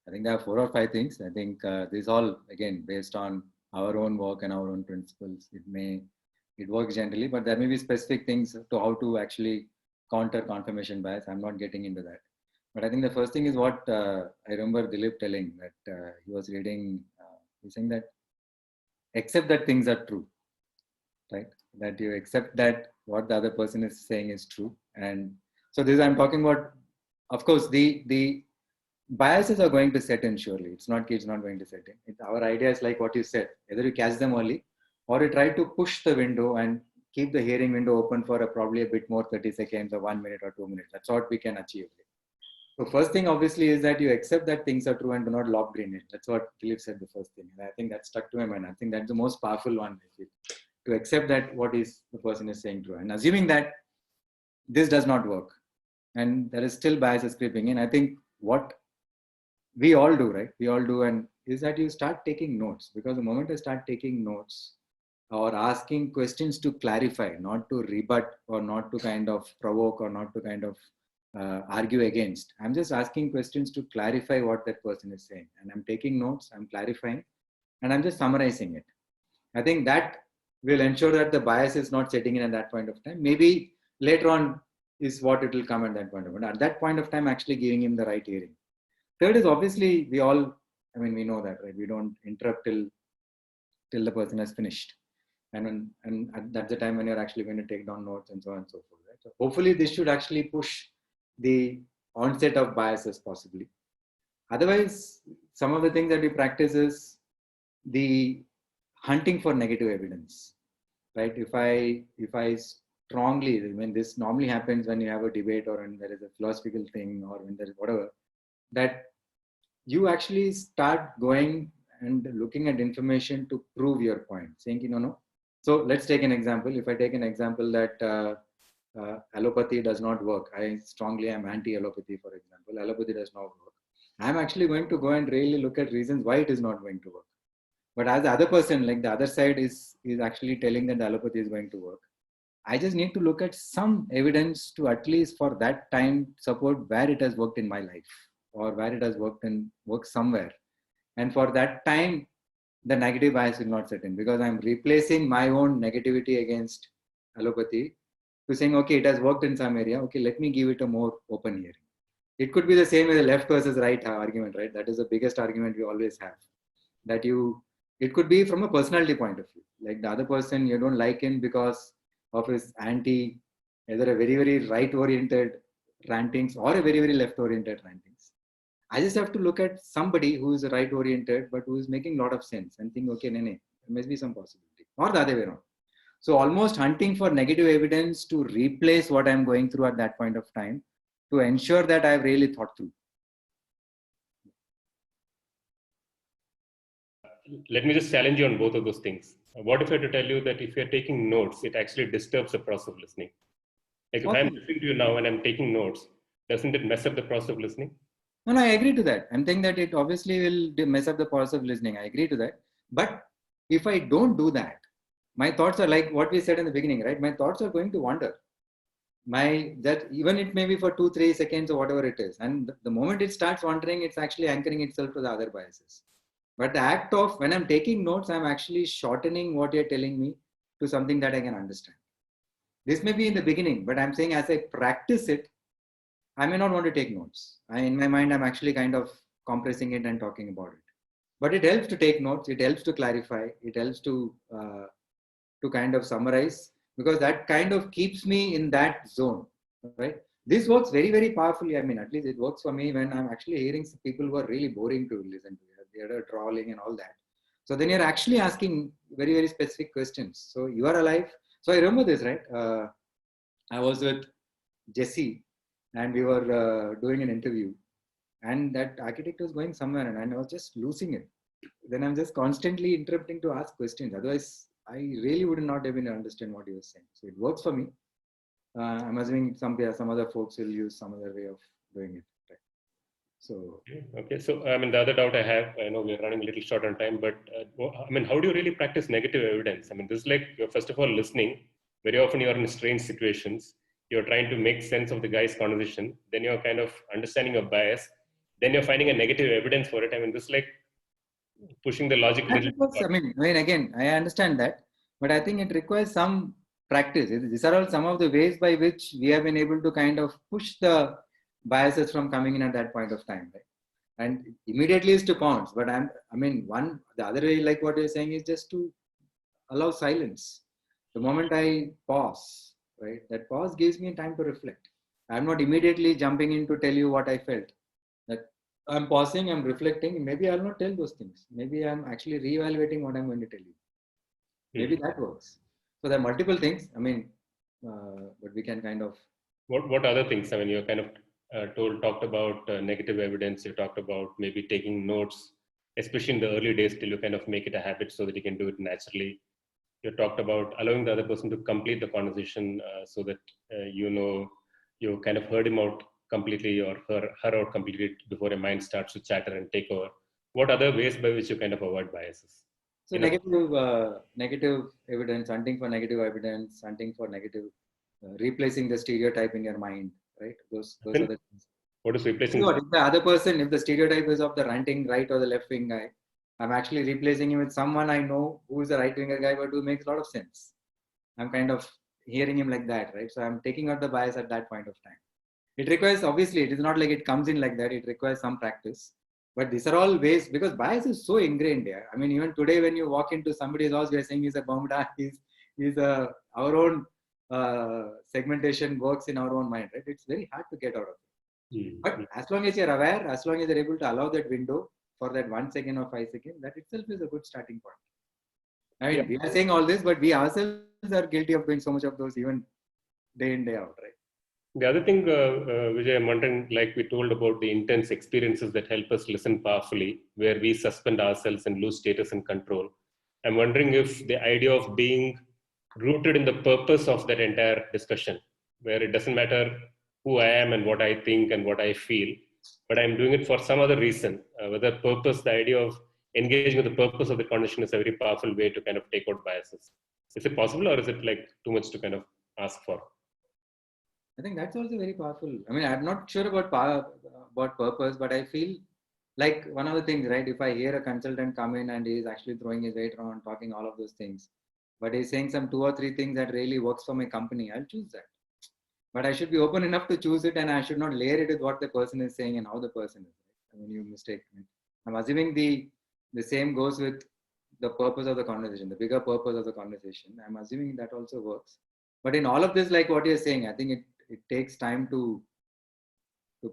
I think there are 4 or 5 things. I think this all, again, based on our own work and our own principles. It works generally, but there may be specific things to how to actually counter confirmation bias. I'm not getting into that. But I think the first thing is what I remember Dilip telling, that he was reading, he's saying that accept that things are true, right? That you accept that what the other person is saying is true. And so this I'm talking about, of course, the biases are going to set in surely. It's not going to set in. Our idea is like what you said, either you catch them early or you try to push the window and keep the hearing window open for probably a bit more, 30 seconds or 1 minute or 2 minutes. That's what we can achieve. So first thing obviously is that you accept that things are true and do not lock green it. That's what Dilip said the first thing. And I think that stuck to my mind. I think that's the most powerful one, to accept that what is the person is saying true. And assuming that this does not work and there is still biases creeping in, I think what we all do, right? We all do, and is that you start taking notes, because the moment I start taking notes or asking questions to clarify, not to rebut or not to kind of provoke or not to kind of argue against. I'm just asking questions to clarify what that person is saying. And I'm taking notes, I'm clarifying, and I'm just summarizing it. I think that will ensure that the bias is not setting in at that point of time. Maybe later on is what it will come at that point of time. At that point of time, actually giving him the right hearing. Third is obviously we all, we know that, right? We don't interrupt till the person has finished. And that's the time when you're actually going to take down notes and so on and so forth. Right? So hopefully this should actually push the onset of biases possibly. Otherwise, some of the things that we practice is the hunting for negative evidence, right? If I strongly, this normally happens when you have a debate or when there is a philosophical thing or when there is whatever, that you actually start going and looking at information to prove your point, saying, no. So let's take an example. If I take an example that allopathy does not work, I strongly am anti-allopathy, for example. Allopathy does not work. I'm actually going to go and really look at reasons why it is not going to work. But as the other person, like the other side is actually telling that the allopathy is going to work, I just need to look at some evidence to at least for that time support where it has worked in my life or where it has worked somewhere. And for that time, the negative bias will not set in, because I'm replacing my own negativity against allopathy to saying, okay, it has worked in some area. Okay, let me give it a more open hearing. It could be the same as the left versus right argument, right? That is the biggest argument we always have. It could be from a personality point of view. Like the other person, you don't like him because of his either a very, very right-oriented rantings or a very, very left-oriented rantings. I just have to look at somebody who is right-oriented, but who is making a lot of sense and think, okay, there must be some possibility. Or the other way around. So almost hunting for negative evidence to replace what I'm going through at that point of time to ensure that I've really thought through. Let me just challenge you on both of those things. What if I had to tell you that if you're taking notes, it actually disturbs the process of listening? Like if I'm listening to you now and I'm taking notes, doesn't it mess up the process of listening? No, I agree to that. I'm saying that it obviously will mess up the process of listening. I agree to that. But if I don't do that, my thoughts are like what we said in the beginning, right? My thoughts are going to wander. That even it may be for 2-3 seconds or whatever it is. And the moment it starts wandering, it's actually anchoring itself to the other biases. But the act of when I'm taking notes, I'm actually shortening what you're telling me to something that I can understand. This may be in the beginning, but I'm saying as I practice it, I may not want to take notes. In my mind, I'm actually kind of compressing it and talking about it. But it helps to take notes. It helps to clarify. It helps to kind of summarize, because that kind of keeps me in that zone, right? This works very, very powerfully. I mean, at least it works for me when I'm actually hearing some people who are really boring to listen to. They're trolling and all that. So then you're actually asking very, very specific questions. So you are alive. So I remember this, right? I was with Jesse and we were doing an interview, and that architect was going somewhere and I was just losing it. Then I'm just constantly interrupting to ask questions. Otherwise, I really would not have been able to understand what he was saying. So it works for me. I'm assuming some other folks will use some other way of doing it. Right? So okay. So I mean, the other doubt I have, I know we're running a little short on time, but I mean, how do you really practice negative evidence? I mean, this is like, first of all, listening. Very often you're in strange situations. You're trying to make sense of the guy's conversation. Then you're kind of understanding your bias. Then you're finding a negative evidence for it. I mean, this is like pushing the logic a little. I mean, again, I understand that, but I think it requires some practice. These are all some of the ways by which we have been able to kind of push the biases from coming in at that point of time, right? And immediately is to pounce. But the other way, like what you're saying, is just to allow silence. The moment I pause, right, that pause gives me time to reflect. I'm not immediately jumping in to tell you what I felt. That I'm pausing, I'm reflecting. Maybe I'll not tell those things. Maybe I'm actually reevaluating what I'm going to tell you. Maybe that works. So there are multiple things. I mean, but we can kind of. What other things? I mean, you kind of talked about negative evidence. You talked about maybe taking notes, especially in the early days, till you kind of make it a habit so that you can do it naturally. You talked about allowing the other person to complete the conversation so that you kind of heard him out completely or her out completely before your mind starts to chatter and take over. What other ways by which you kind of avoid biases? So negative evidence, hunting for negative evidence, hunting for negative, replacing the stereotype in your mind, right? Those are the things. What is replacing? If the other person, if the stereotype is of the ranting right or the left wing guy, I'm actually replacing him with someone I know who is a right winger guy, but who makes a lot of sense. I'm kind of hearing him like that, right? So I'm taking out the bias at that point of time. It requires, obviously, it is not like it comes in like that. It requires some practice. But these are all ways, because bias is so ingrained here. I mean, even today when you walk into somebody's house, we are saying he's a Bamda, our own segmentation works in our own mind, right? It's very hard to get out of it. But as long as you're aware, as long as you're able to allow that window for that 1 second or 5 seconds, that itself is a good starting point. I mean, we are saying all this, but we ourselves are guilty of doing so much of those even day in, day out, right? The other thing, Vijay, I'm wondering, like we told about the intense experiences that help us listen powerfully, where we suspend ourselves and lose status and control. I'm wondering if the idea of being rooted in the purpose of that entire discussion, where it doesn't matter who I am and what I think and what I feel, but I'm doing it for some other reason. Whether purpose, the idea of engaging with the purpose of the condition is a very powerful way to kind of take out biases. Is it possible, or is it like too much to kind of ask for? I think that's also very powerful. I mean, I'm not sure about purpose, but I feel like one of the things, right? If I hear a consultant come in and he's actually throwing his weight around, talking all of those things, but he's saying some 2 or 3 things that really works for my company, I'll choose that. But I should be open enough to choose it, and I should not layer it with what the person is saying and how the person is. Right? I mean, you mistake me. I'm assuming the same goes with the purpose of the conversation, the bigger purpose of the conversation. I'm assuming that also works. But in all of this, like what you're saying, I think it takes time to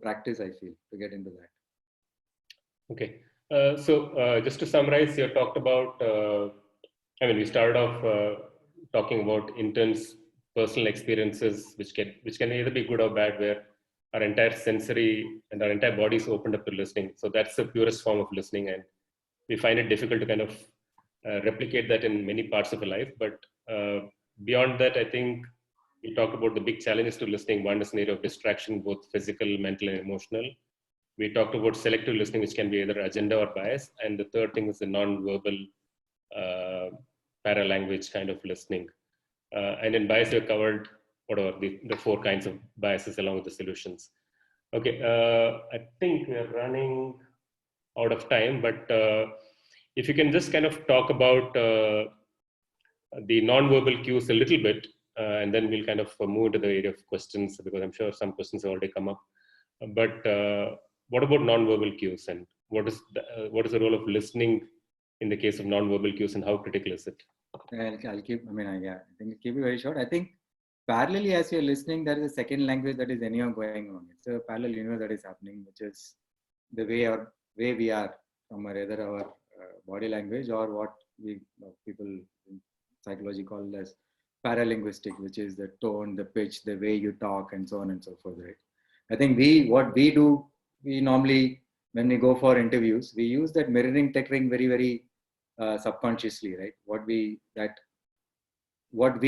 practice, I feel, to get into that. Okay. So just to summarize, you talked about, we started off talking about intense personal experiences, which can either be good or bad, where our entire sensory and our entire body is opened up to listening. So that's the purest form of listening. And we find it difficult to kind of replicate that in many parts of our life. But beyond that, I think we talked about the big challenges to listening. One is an area of distraction, both physical, mental, and emotional. We talked about selective listening, which can be either agenda or bias. And the third thing is the non-verbal paralanguage kind of listening. And in bias, we covered whatever the 4 kinds of biases along with the solutions. Okay, I think we are running out of time, but if you can just kind of talk about the non-verbal cues a little bit, and then we'll kind of move into the area of questions, because I'm sure some questions have already come up. But what about non-verbal cues, and what is the role of listening in the case of non-verbal cues, and how critical is it? I'll keep, I think I'll keep it very short. I think parallelly as you're listening, there is a second language that is anyhow going on. It's a parallel universe that is happening, which is the way we are, from either our body language or what people in psychology call as paralinguistic, which is the tone, the pitch, the way you talk, and so on and so forth, right? I think what we do, we normally, when we go for interviews, we use that mirroring technique very, very subconsciously, right? What we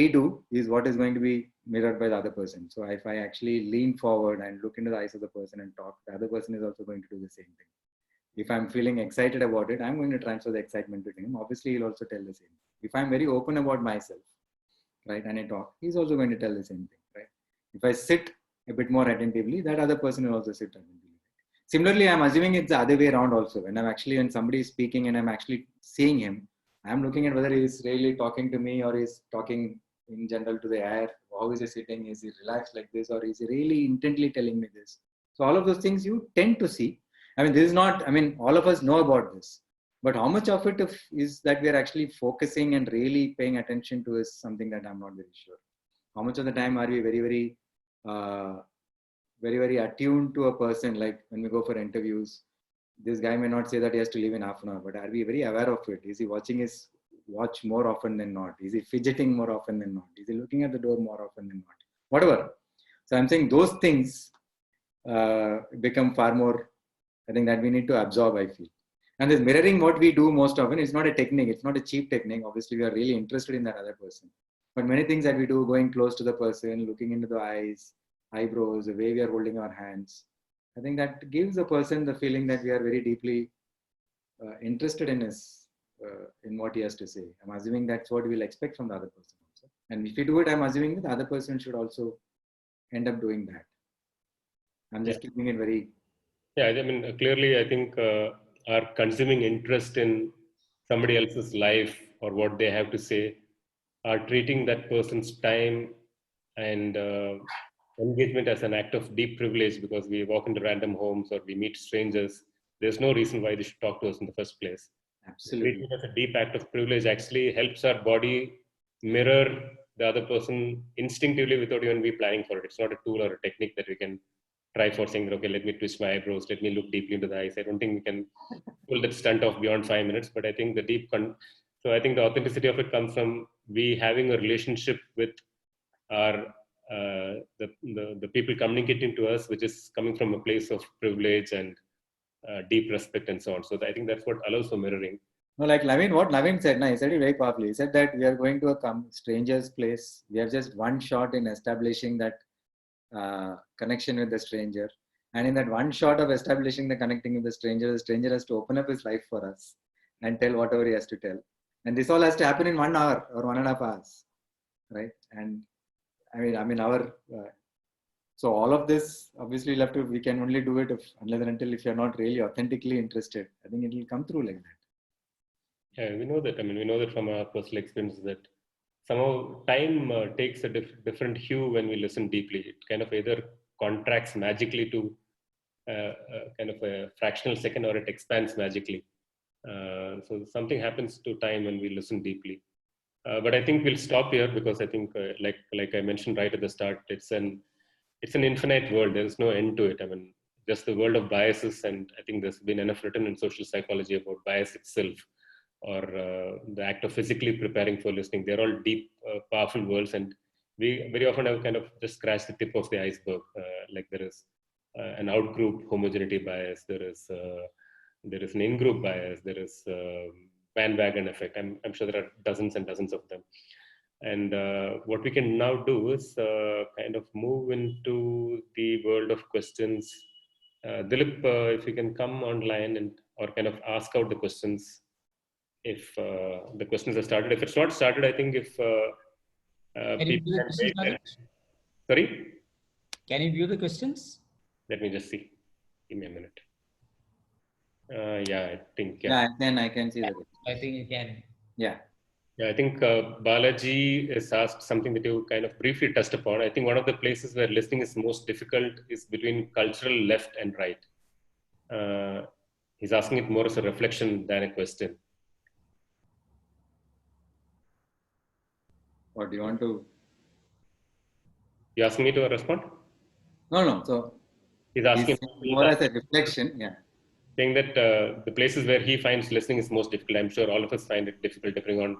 do is what is going to be mirrored by the other person. So if I actually lean forward and look into the eyes of the person and talk, the other person is also going to do the same thing. If I'm feeling excited about it, I'm going to transfer the excitement to him. Obviously, he'll also tell the same. If I'm very open about myself, right, and I talk, he's also going to tell the same thing, right? If I sit a bit more attentively, that other person will also sit attentively. Similarly, I'm assuming it's the other way around also. When somebody is speaking and I'm actually seeing him, I'm looking at whether he's really talking to me or he's talking in general to the air. How is he sitting? Is he relaxed like this, or is he really intently telling me this? So all of those things you tend to see. This is not, all of us know about this, but how much of it is that we are actually focusing and really paying attention to is something that I'm not very sure. How much of the time are we very, very, very, very attuned to a person? Like when we go for interviews, this guy may not say that he has to leave in half an hour, but are we very aware of it? Is he watching his watch more often than not? Is he fidgeting more often than not? Is he looking at the door more often than not? Whatever. So I'm saying those things become far more, I think, that we need to absorb, I feel. And this mirroring, what we do most often, is not a technique. It's not a cheap technique. Obviously, we are really interested in that other person. But many things that we do, going close to the person, looking into the eyes, eyebrows, the way we are holding our hands, I think that gives the person the feeling that we are very deeply interested in in what he has to say. I'm assuming that's what we'll expect from the other person also. And if we do it, I'm assuming that the other person should also end up doing that. I'm just keeping it very... Yeah, clearly, I think our consuming interest in somebody else's life or what they have to say, are treating that person's time and engagement as an act of deep privilege, because we walk into random homes or we meet strangers. There's no reason why they should talk to us in the first place. Absolutely. Treating it as a deep act of privilege actually helps our body mirror the other person instinctively without even we planning for it. It's not a tool or a technique that we can try for saying, okay, let me twist my eyebrows, let me look deeply into the eyes. I don't think we can pull that stunt off beyond 5 minutes, but I think so I think the authenticity of it comes from we having a relationship with our the people communicating to us, which is coming from a place of privilege and deep respect and so on. So I think that's what allows for mirroring. No, like what Naveen said, he said it very powerfully. He said that we are going to a stranger's place. We have just one shot in establishing that connection with the stranger. And in that one shot of establishing the connecting with the stranger has to open up his life for us and tell whatever he has to tell. And this all has to happen in 1 hour or 1.5 hours, right? And so all of this, obviously we can only do it unless and until if you're not really authentically interested. I think it will come through like that. Yeah, we know that. We know that from our personal experiences that somehow time takes a different hue when we listen deeply. It kind of either contracts magically to kind of a fractional second, or it expands magically. So something happens to time when we listen deeply. But I think we'll stop here, because I think, like I mentioned right at the start, it's an infinite world. There is no end to it. Just the world of biases, and I think there's been enough written in social psychology about bias itself, or the act of physically preparing for listening. They're all deep, powerful worlds, and we very often have kind of just scratched the tip of the iceberg. Like there is an out-group homogeneity bias, there is an in-group bias, there is bandwagon effect. I'm sure there are dozens and dozens of them. And what we can now do is kind of move into the world of questions. Dilip, if you can come online or kind of ask out the questions. If the questions are started. If it's not started, I think if people can wait there. Sorry? Can you view the questions? Let me just see. Give me a minute. Yeah, I think. Yeah, then I can see that. I think you can. Yeah. Yeah, I think Balaji is asked something that you kind of briefly touched upon. I think one of the places where listening is most difficult is between cultural left and right. He's asking it more as a reflection than a question. Or do you want to? You asking me to respond? No. So He's asking more as a reflection. Yeah. saying that the places where he finds listening is most difficult. I'm sure all of us find it difficult depending on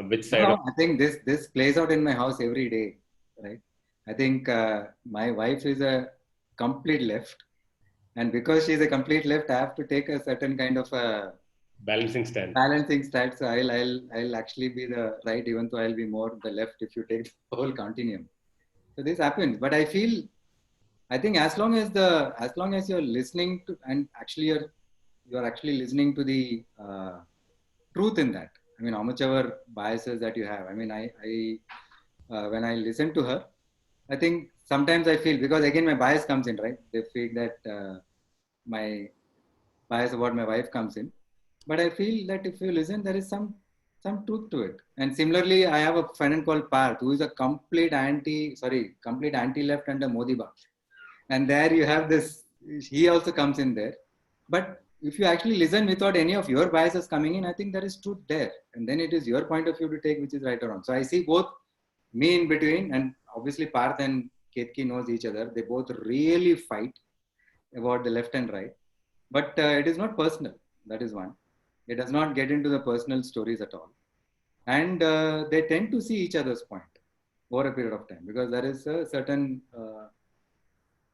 which side No, of. I think this plays out in my house every day, right? I think my wife is a complete left, and because she's a complete left, I have to take a certain kind of a Balancing stand. balancing stat. So I'll actually be the right, even though I'll be more the left if you take the whole continuum. So this happens, but I think as long as you're listening to, and actually you're actually listening to the truth in that. I mean, how much ever biases that you have. I mean, I when I listen to her, I think sometimes I feel, because again my bias comes in, right? They feel that my bias about my wife comes in, but I feel that if you listen, there is some truth to it. And similarly, I have a friend called Parth, who is a complete anti-left under Modi Bag. And there you have this, he also comes in there. But if you actually listen without any of your biases coming in, I think there is truth there. And then it is your point of view to take which is right or wrong. So I see both me in between, and obviously Parth and Ketki knows each other. They both really fight about the left and right. But it is not personal. That is one. It does not get into the personal stories at all. And they tend to see each other's point over a period of time, because there is a certain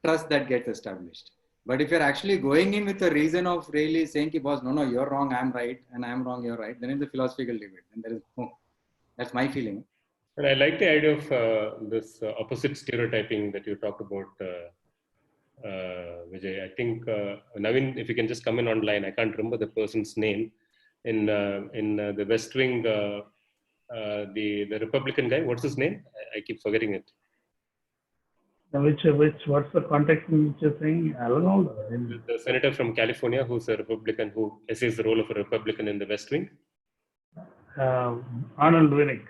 trust that gets established. But if you're actually going in with a reason of really saying, ki, boss, no, you're wrong, I'm right, and I'm wrong, you're right, then it's a philosophical debate. And there is no, that's my feeling. And I like the idea of this opposite stereotyping that you talked about, Vijay. I think, Naveen, if you can just come in online, I can't remember the person's name. In the West Wing, the Republican guy, what's his name? I keep forgetting it. What's the context in which you're saying? Arnold? The senator from California who's a Republican, who essays the role of a Republican in the West Wing. Arnold Winnick.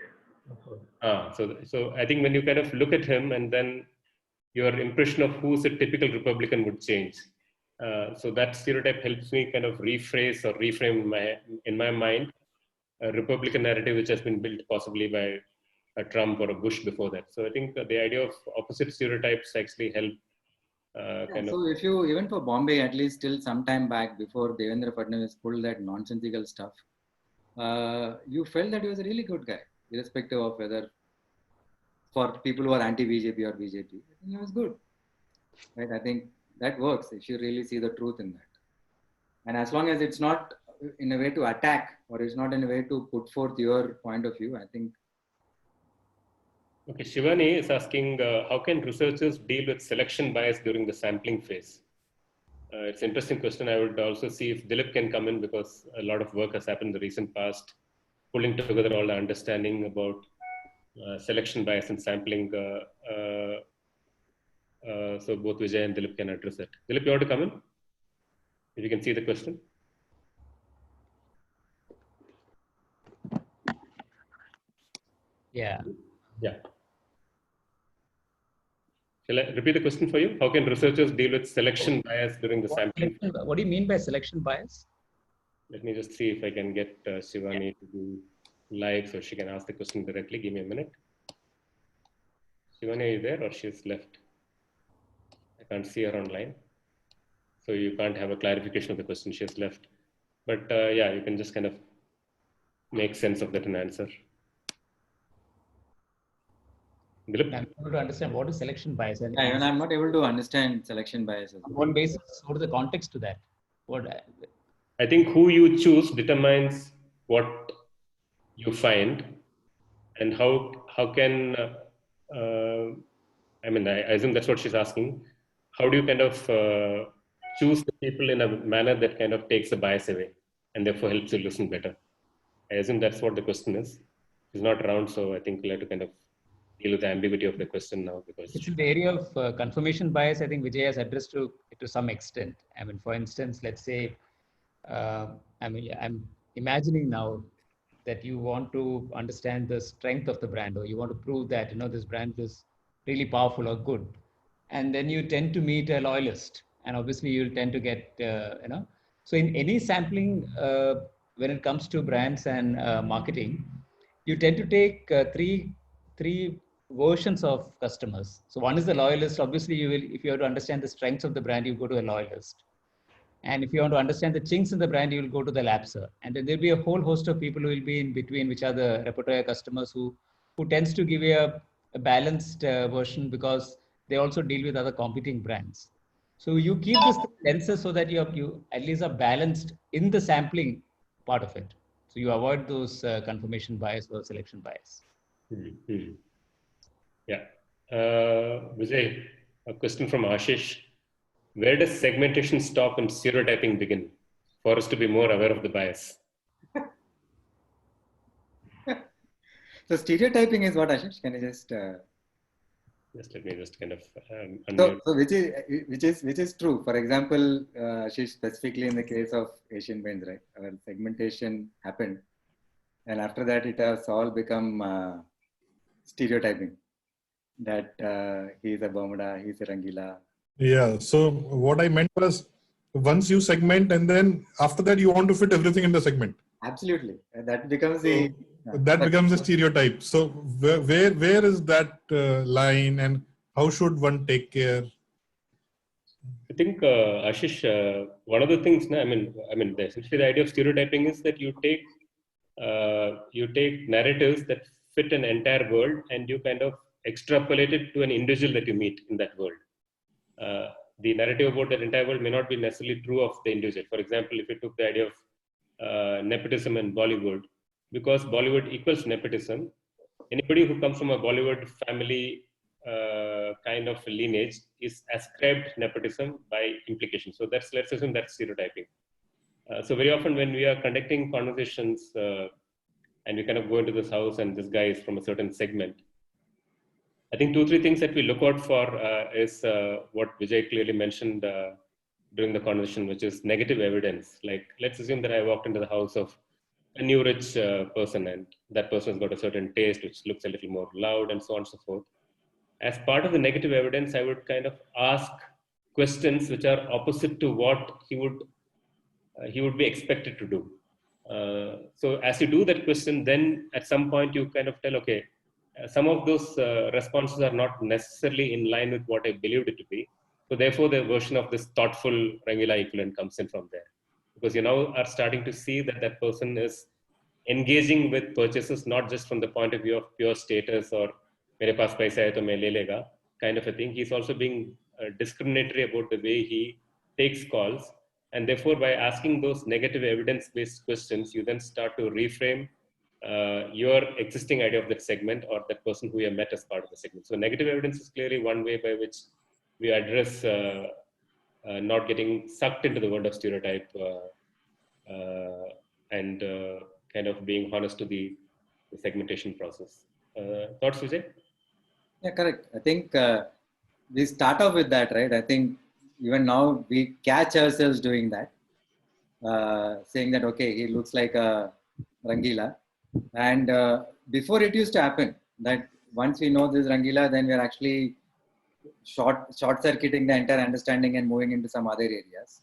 So I think when you kind of look at him, and then your impression of who's a typical Republican would change. So that stereotype helps me kind of rephrase or reframe in my mind a Republican narrative which has been built possibly by a Trump or a Bush before that. So I think the idea of opposite stereotypes actually help. So if you, even for Bombay, at least till some time back before Devendra Fadnavis pulled that nonsensical stuff, you felt that he was a really good guy, irrespective of whether for people who are anti-BJP or BJP, I think he was good. Right? I think that works if you really see the truth in that. And as long as it's not in a way to attack, or it's not in a way to put forth your point of view, I think. Okay, Shivani is asking, how can researchers deal with selection bias during the sampling phase? It's an interesting question. I would also see if Dilip can come in, because a lot of work has happened in the recent past, pulling together all the understanding about selection bias and sampling. So both Vijay and Dilip can address it. Dilip, you want to come in? If you can see the question. Yeah. Shall I repeat the question for you? How can researchers deal with selection bias during the sampling? What do you mean by selection bias? Let me just see if I can get Shivani to do live so she can ask the question directly. Give me a minute. Shivani, are you there, or she's left? I can't see her online. So you can't have a clarification of the question. She has left. But yeah, you can just kind of make sense of that and answer. Dilip? I'm able to understand what is selection bias. And Yeah, even I'm not able to understand selection bias. on what basis, what is the context to that? I think who you choose determines what you find, and how can I mean, I assume that's what she's asking. How do you kind of choose the people in a manner that kind of takes the bias away and therefore helps you listen better? I assume that's what the question is. She's not around, so I think we'll have to kind of deal with the ambiguity of the question now, because it's in the area of confirmation bias. I think Vijay has addressed to some extent. I mean, for instance, let's say, I mean, I'm imagining now that you want to understand the strength of the brand, or you want to prove that, this brand is really powerful or good. And then you tend to meet a loyalist, and obviously you'll tend to get, so in any sampling, when it comes to brands and marketing, you tend to take three versions of customers. So one is the loyalist. Obviously, if you have to understand the strengths of the brand, you go to a loyalist. And if you want to understand the chinks in the brand, you will go to the lapser. And then there'll be a whole host of people who will be in between, which are the repertoire customers who tends to give you a balanced version, because they also deal with other competing brands. So you keep this lenses so that you at least are balanced in the sampling part of it. So you avoid those confirmation bias or selection bias. Mm-hmm. Yeah. Vijay, a question from Ashish. Where does segmentation stop and stereotyping begin for us to be more aware of the bias? So stereotyping is what, Ashish? Can you just... Just let me just kind of so which is true. For example, Ashish, specifically in the case of Asian Paints, right? Our segmentation happened. And after that, it has all become stereotyping. That he's a Bermuda, he's a Rangila. Yeah. So what I meant was, once you segment, and then after that you want to fit everything in the segment. Absolutely. That becomes the... That becomes a stereotype. So where is that line, and how should one take care? I think Ashish, one of the things, essentially the idea of stereotyping is that you take narratives that fit an entire world, and you kind of extrapolate it to an individual that you meet in that world. The narrative about that entire world may not be necessarily true of the individual. For example, if you took the idea of nepotism in Bollywood, because Bollywood equals nepotism, anybody who comes from a Bollywood family kind of lineage is ascribed nepotism by implication. So let's assume that's stereotyping. So very often when we are conducting conversations and we kind of go into this house and this guy is from a certain segment, I think 2-3 things that we look out for is what Vijay clearly mentioned during the conversation, which is negative evidence. Like, let's assume that I walked into the house of a new rich person, and that person has got a certain taste which looks a little more loud and so on and so forth. As part of the negative evidence, I would kind of ask questions which are opposite to what he would be expected to do. So as you do that question, then at some point you kind of tell, okay, some of those responses are not necessarily in line with what I believed it to be. So therefore, the version of this thoughtful Rangila equivalent comes in from there. Because you now are starting to see that that person is engaging with purchases, not just from the point of view of pure status or mere paas paisa hai to main le lega kind of a thing. He's also being discriminatory about the way he takes calls. And therefore, by asking those negative evidence-based questions, you then start to reframe your existing idea of that segment or that person who you have met as part of the segment. So negative evidence is clearly one way by which we address not getting sucked into the world of stereotype and kind of being honest to the segmentation process. Thoughts, Vijay? Yeah, correct. I think we start off with that, right? I think even now we catch ourselves doing that, saying that, okay, he looks like a Rangila. And before it used to happen, that once we know this Rangila, then we're actually short-circuiting the entire understanding and moving into some other areas.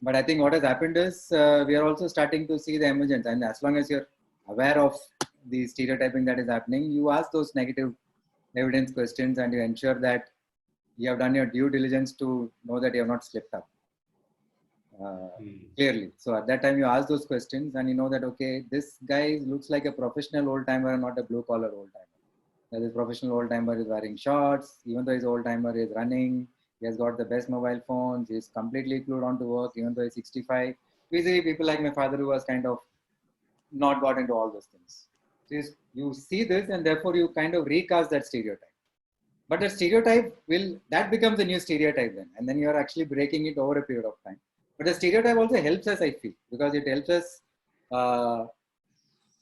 But I think what has happened is we are also starting to see the emergence. And as long as you're aware of the stereotyping that is happening, you ask those negative evidence questions and you ensure that you have done your due diligence to know that you have not slipped up clearly. So at that time you ask those questions and you know that, okay, this guy looks like a professional old timer and not a blue collar old timer. That this professional old timer is wearing shorts, even though his old timer is running, he has got the best mobile phones, he's completely glued on to work, even though he's 65. We see people like my father who was kind of not got into all those things. So you see this and therefore you kind of recast that stereotype. But the stereotype that becomes a new stereotype then. And then you're actually breaking it over a period of time. But the stereotype also helps us, I feel, because it helps us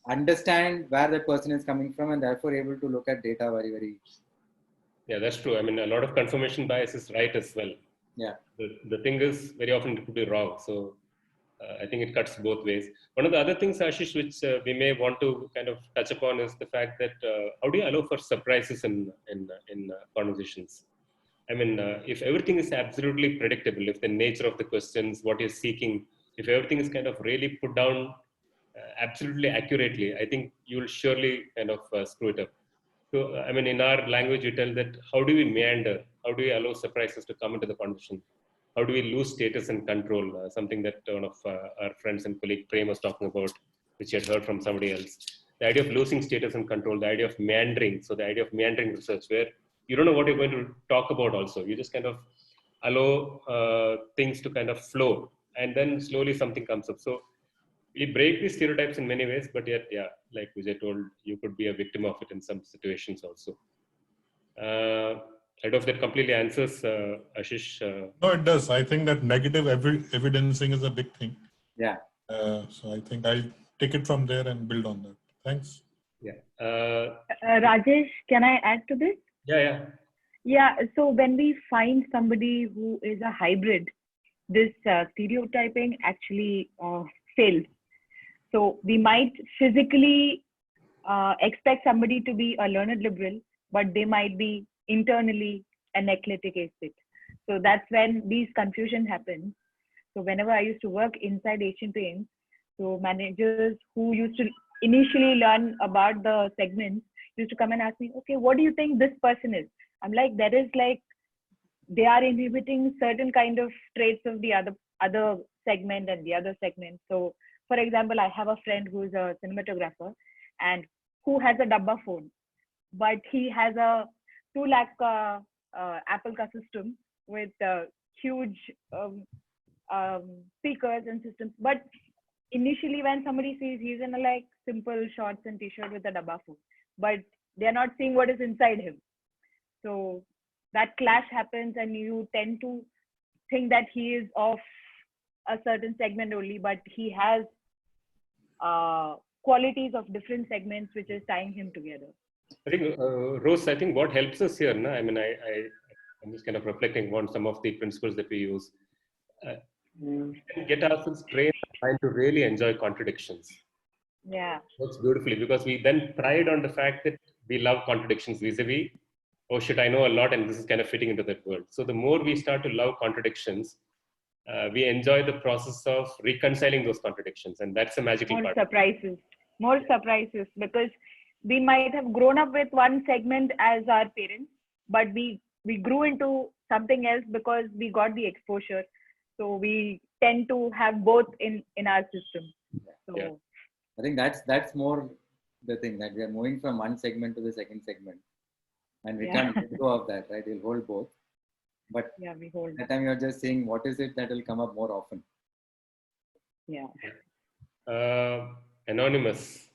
understand where that person is coming from and therefore able to look at data very, very. Yeah, that's true. I mean, a lot of confirmation bias is right as well. Yeah. The thing is, very often it could be wrong. So I think it cuts both ways. One of the other things, Ashish, which we may want to kind of touch upon is the fact that how do you allow for surprises in conversations? I mean, if everything is absolutely predictable, if the nature of the questions, what you're seeking, if everything is kind of really put down absolutely accurately, I think you'll surely kind of screw it up. So, I mean, in our language, you tell that how do we meander? How do we allow surprises to come into the conversation? How do we lose status and control? Something that one of our friends and colleague Prem was talking about, which he had heard from somebody else. The idea of losing status and control, the idea of meandering. So the idea of meandering research, where you don't know what you're going to talk about also. You just kind of allow things to kind of flow, and then slowly something comes up. So we break these stereotypes in many ways, but yet, yeah, like Vijay told, you could be a victim of it in some situations also. I don't know if that completely answers, Ashish. No, it does. I think that negative evidencing is a big thing. Yeah. So I think I'll take it from there and build on that. Thanks. Yeah. Rajesh, can I add to this? Yeah. Yeah. So when we find somebody who is a hybrid, this stereotyping actually fails. So we might physically expect somebody to be a learned liberal, but they might be internally an eclectic atheist. So that's when these confusion happens. So whenever I used to work inside Asian Paints, so managers who used to initially learn about the segments used to come and ask me, okay, what do you think this person is? I'm like, there is like, they are inhibiting certain kind of traits of the other segment and the other segment. So for example, I have a friend who is a cinematographer and who has a Dabba phone, but he has a 2 lakh Apple ka system with huge speakers and systems. But initially when somebody sees he's in a like simple shorts and t-shirt with a Dabba phone, but they're not seeing what is inside him. So that clash happens and you tend to think that he is of a certain segment only, but he has qualities of different segments which is tying him together. I think, Rose, I think what helps us here, I mean, I'm just kind of reflecting on some of the principles that we use. We can get ourselves trained trying to really enjoy contradictions. Yeah. Works beautifully because we then pride on the fact that we love contradictions vis-a-vis, oh shit, I know a lot and this is kind of fitting into that world. So the more we start to love contradictions, we enjoy the process of reconciling those contradictions, and that's the magical part. More surprises, because we might have grown up with one segment as our parents, but we grew into something else because we got the exposure. So we tend to have both in our system. So Yeah. I think that's more the thing, that we are moving from one segment to the second segment, and we can't let go of that, right? We'll hold both, but yeah, we hold. that time you're just saying what is it that will come up more often. Yeah. Anonymous.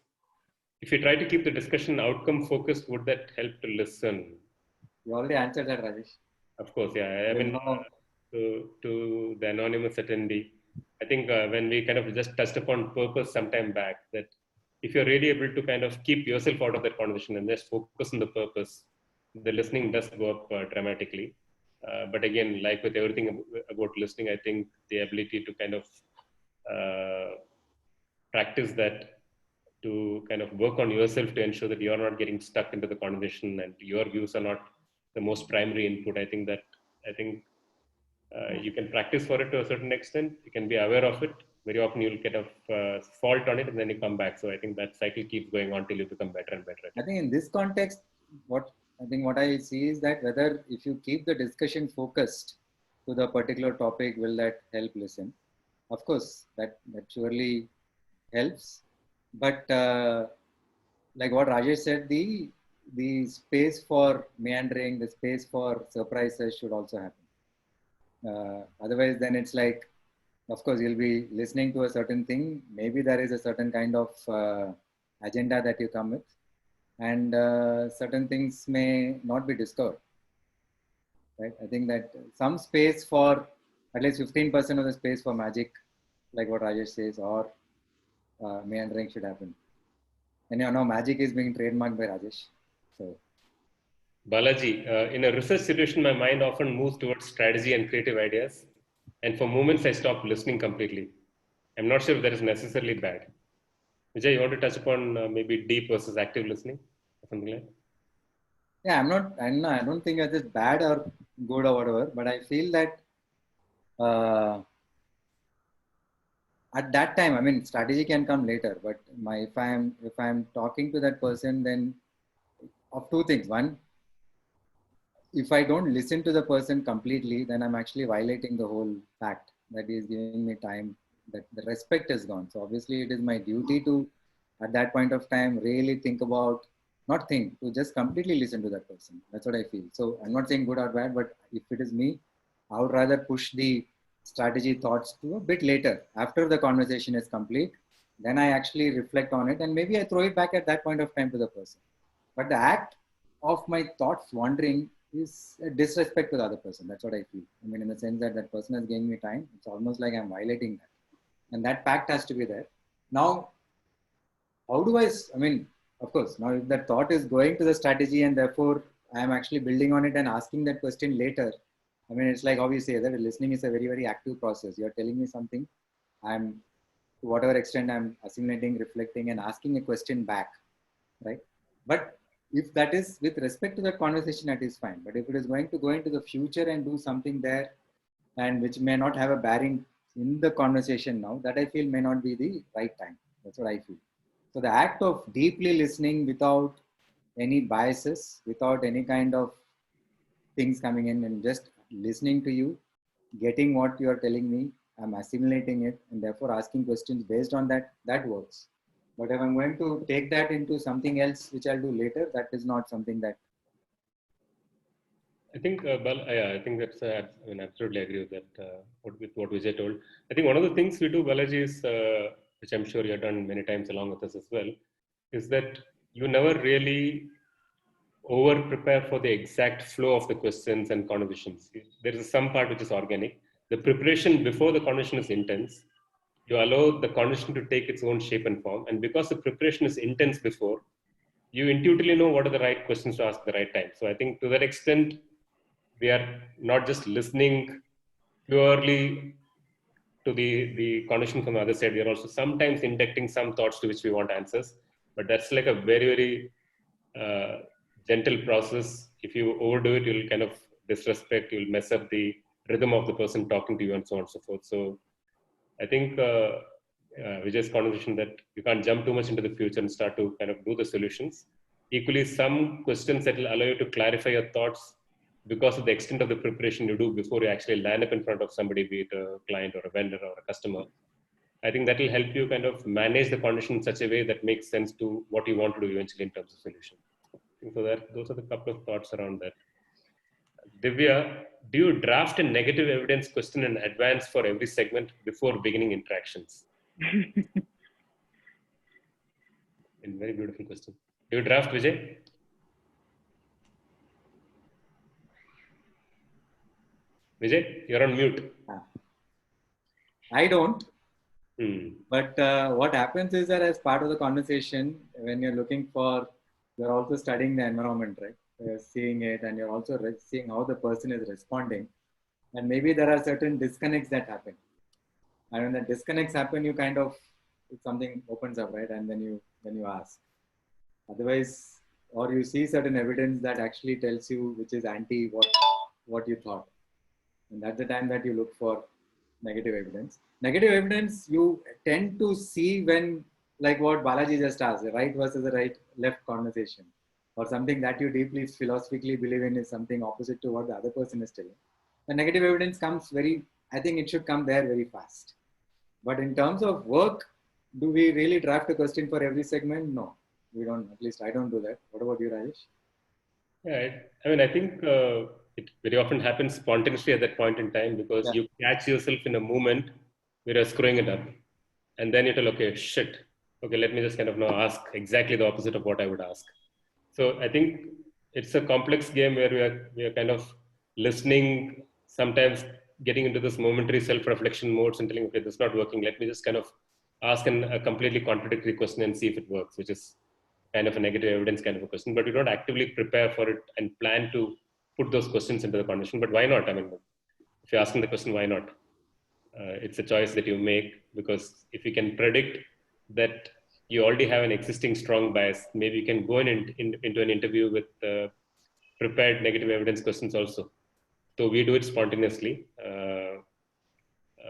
If you try to keep the discussion outcome focused, would that help to listen? You already answered that, Rajesh. Of course, yeah. I mean, to the anonymous attendee, I think when we kind of just touched upon purpose sometime back, that if you're really able to kind of keep yourself out of that conversation and just focus on the purpose, the listening does go up dramatically. But again, like with everything about listening, I think the ability to kind of practice that, to kind of work on yourself to ensure that you're not getting stuck into the conversation and your views are not the most primary input. I think you can practice for it to a certain extent. You can be aware of it. Very often you'll get a fault on it and then you come back. So I think that cycle keeps going on till you become better and better. I think in this context, what I see is that whether if you keep the discussion focused to the particular topic, will that help listen? Of course, that surely helps. But like what Rajesh said, the space for meandering, the space for surprises should also happen. Otherwise, then it's like, of course, you'll be listening to a certain thing. Maybe there is a certain kind of agenda that you come with, and certain things may not be discovered. Right? I think that some space for at least 15% of the space for magic, like what Rajesh says, or meandering should happen. And you know, magic is being trademarked by Rajesh. So, Balaji, in a research situation, my mind often moves towards strategy and creative ideas. And for moments, I stop listening completely. I'm not sure if that is necessarily bad. Vijay, you want to touch upon maybe deep versus active listening or something like that? Yeah, I don't think it's just bad or good or whatever, but I feel that at that time, I mean, strategy can come later, but if I'm talking to that person, then of two things. One, if I don't listen to the person completely, then I'm actually violating the whole fact that he is giving me time, that the respect is gone. So obviously it is my duty to, at that point of time, really think about, not think, to just completely listen to that person. That's what I feel. So I'm not saying good or bad, but if it is me, I would rather push the strategy thoughts to a bit later, after the conversation is complete. Then I actually reflect on it and maybe I throw it back at that point of time to the person. But the act of my thoughts wandering is a disrespect to the other person. That's what I feel. I mean, in the sense that that person has given me time, it's almost like I'm violating that. And that pact has to be there. Now, how do I mean, of course, now if that thought is going to the strategy and therefore I am actually building on it and asking that question later, I mean, it's like how you say that listening is a very, very active process. You're telling me something, I'm, to whatever extent I'm assimilating, reflecting and asking a question back, right? But if that is with respect to that conversation, that is fine. But if it is going to go into the future and do something there and which may not have a bearing in the conversation now, that I feel may not be the right time. That's what I feel. So the act of deeply listening without any biases, without any kind of things coming in and just listening to you, getting what you are telling me, I'm assimilating it and therefore asking questions based on that, that works. But if I'm going to take that into something else, which I'll do later, that is not something that. I think, I think that's, I mean, absolutely agree with that, with what Vijay told. I think one of the things we do, Balaji, is, which I'm sure you have done many times along with us as well, is that you never really over prepare for the exact flow of the questions and conversations. There is some part which is organic. The preparation before the conversation is intense. You allow the conversation to take its own shape and form. And because the preparation is intense before, you intuitively know what are the right questions to ask at the right time. So I think to that extent, we are not just listening purely to the conversation from the other side. We are also sometimes inducting some thoughts to which we want answers. But that's like a very, very gentle process. If you overdo it, you'll kind of disrespect, you'll mess up the rhythm of the person talking to you and so on and so forth. So I think Vijay's conversation that you can't jump too much into the future and start to kind of do the solutions. Equally, some questions that will allow you to clarify your thoughts because of the extent of the preparation you do before you actually land up in front of somebody, be it a client or a vendor or a customer. I think that will help you kind of manage the condition in such a way that makes sense to what you want to do eventually in terms of solution. So that those are the couple of thoughts around that. Divya, do you draft a negative evidence question in advance for every segment before beginning interactions? A very beautiful question. Do you draft, Vijay? Vijay, you're on mute. I don't. But what happens is that as part of the conversation, when you're looking for, you're also studying the environment, right? You're seeing it and you're also seeing how the person is responding. And maybe there are certain disconnects that happen. And when the disconnects happen, you kind of, something opens up, right? And then you ask. Otherwise, or you see certain evidence that actually tells you which is anti what you thought. And that's the time that you look for negative evidence. Negative evidence you tend to see when, like what Balaji just asked, the right versus the right left conversation, or something that you deeply philosophically believe in is something opposite to what the other person is telling. The negative evidence comes I think it should come there very fast. But in terms of work, do we really draft a question for every segment? No, we don't. At least I don't do that. What about you, Rajesh? Yeah, I mean, I think it very often happens spontaneously at that point in time because you catch yourself in a moment where you're screwing it up. And then you tell, okay, shit. Okay, let me just kind of now ask exactly the opposite of what I would ask. So I think it's a complex game where we are kind of listening, sometimes getting into this momentary self-reflection modes and telling, okay, this is not working. Let me just kind of ask a completely contradictory question and see if it works, which is kind of a negative evidence kind of a question. But we don't actively prepare for it and plan to put those questions into the conversation. But why not? I mean, if you're asking the question, why not? it's a choice that you make, because if you can predict that you already have an existing strong bias, maybe you can go into an interview with prepared negative evidence questions also. So we do it spontaneously.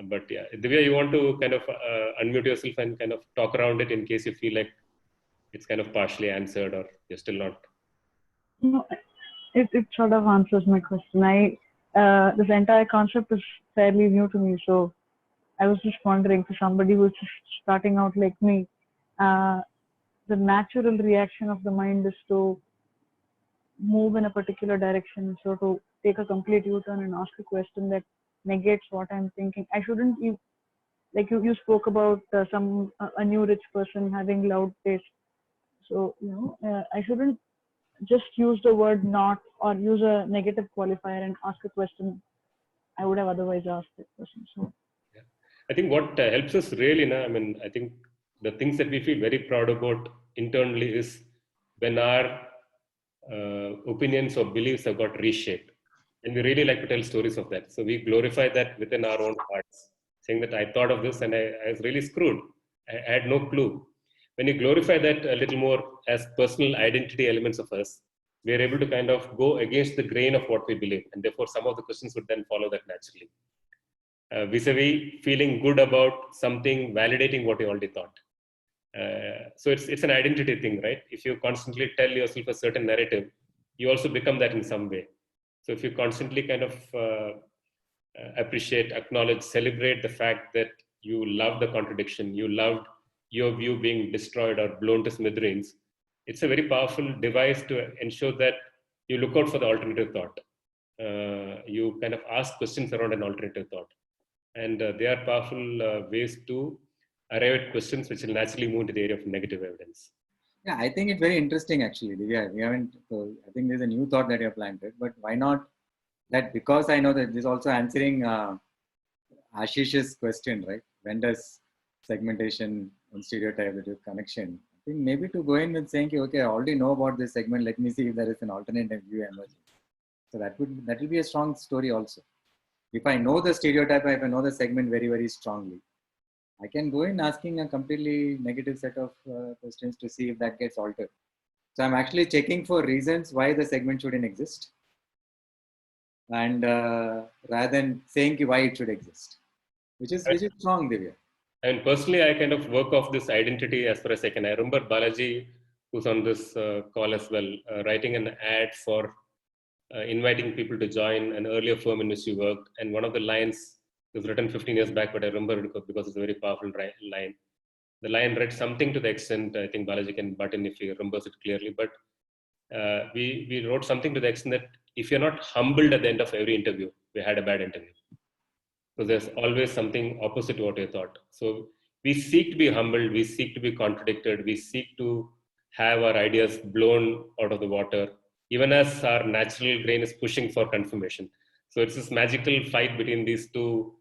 But yeah, Divya, you want to kind of unmute yourself and kind of talk around it in case you feel like it's kind of partially answered or you're still not. No, it sort of answers my question. This entire concept is fairly new to me, so I was just wondering, for somebody who's just starting out like me, the natural reaction of the mind is to move in a particular direction, so to take a complete U-turn and ask a question that negates what I'm thinking. I shouldn't, like you spoke about a new rich person having loud taste. So, I shouldn't just use the word not or use a negative qualifier and ask a question I would have otherwise asked that person. So, yeah. I think what helps us really, I think the things that we feel very proud about internally is when our opinions or beliefs have got reshaped. And we really like to tell stories of that. So we glorify that within our own hearts, saying that I thought of this and I was really screwed. I had no clue. When you glorify that a little more as personal identity elements of us, we are able to kind of go against the grain of what we believe. And therefore, some of the questions would then follow that naturally. Vis-a-vis feeling good about something, validating what you already thought. So it's an identity thing, right? If you constantly tell yourself a certain narrative, you also become that in some way. So if you constantly kind of appreciate, acknowledge, celebrate the fact that you love the contradiction, you loved your view being destroyed or blown to smithereens, it's a very powerful device to ensure that you look out for the alternative thought. You kind of ask questions around an alternative thought. And they are powerful ways to arrive at questions which will naturally move into the area of negative evidence. Yeah, I think it's very interesting actually. Divya, we haven't, I think there's a new thought that you have planted, but why not that? Because I know that this is also answering Ashish's question, right? When does segmentation and stereotype the connection? I think maybe to go in and saying, okay, I already know about this segment. Let me see if there is an alternative view emerging. So that will be a strong story also. If I know the stereotype, if I know the segment very, very strongly, I can go in asking a completely negative set of questions to see if that gets altered. So I'm actually checking for reasons why the segment shouldn't exist, and rather than saying why it should exist, which is strong, Divya. And personally, I kind of work off this identity as far as I can. I remember Balaji, who's on this call as well, writing an ad for inviting people to join an earlier firm in which you worked. And one of the lines was written 15 years back, but I remember it because it's a very powerful line. The line read something to the extent, I think Balaji can butt in if he remembers it clearly, but we wrote something to the extent that if you're not humbled at the end of every interview, we had a bad interview. So there's always something opposite to what you thought. So we seek to be humbled, we seek to be contradicted, we seek to have our ideas blown out of the water, even as our natural brain is pushing for confirmation. So it's this magical fight between these two,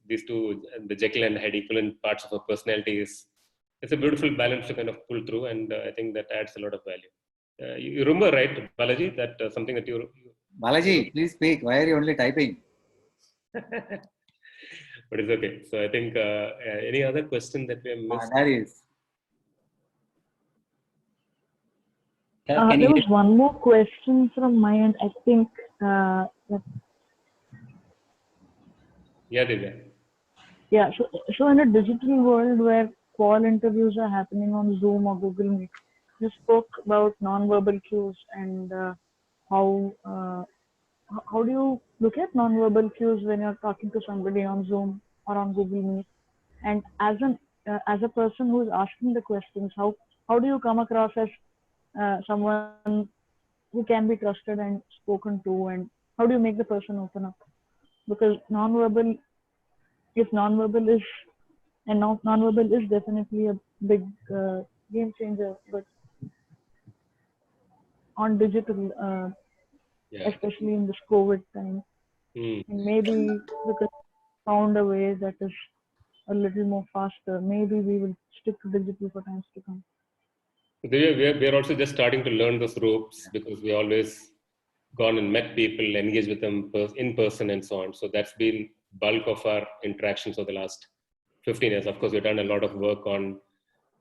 these two, the Jekyll and Hyde equivalent parts of our personality. It's a beautiful balance to kind of pull through, and I think that adds a lot of value. You remember, right, Balaji, that something that you... Balaji, please speak. Why are you only typing? But it's okay. So I think any other question that we have missed? That is. there was one more question from my end. I think. Yeah, Divya. Yeah. So in a digital world where call interviews are happening on Zoom or Google Meet, you spoke about non-verbal cues and how do you look at non-verbal cues when you're talking to somebody on Zoom or on Google Meet? And as a person who is asking the questions, how do you come across as someone who can be trusted and spoken to, and how do you make the person open up? Because non-verbal is definitely a big game changer, but on digital, especially in this COVID time, and maybe because found a way that is a little more faster, maybe we will stick to digital for times to come. We are also just starting to learn those ropes because we always gone and met people, engaged with them in person and so on. So that's been bulk of our interactions over the last 15 years. Of course, we've done a lot of work on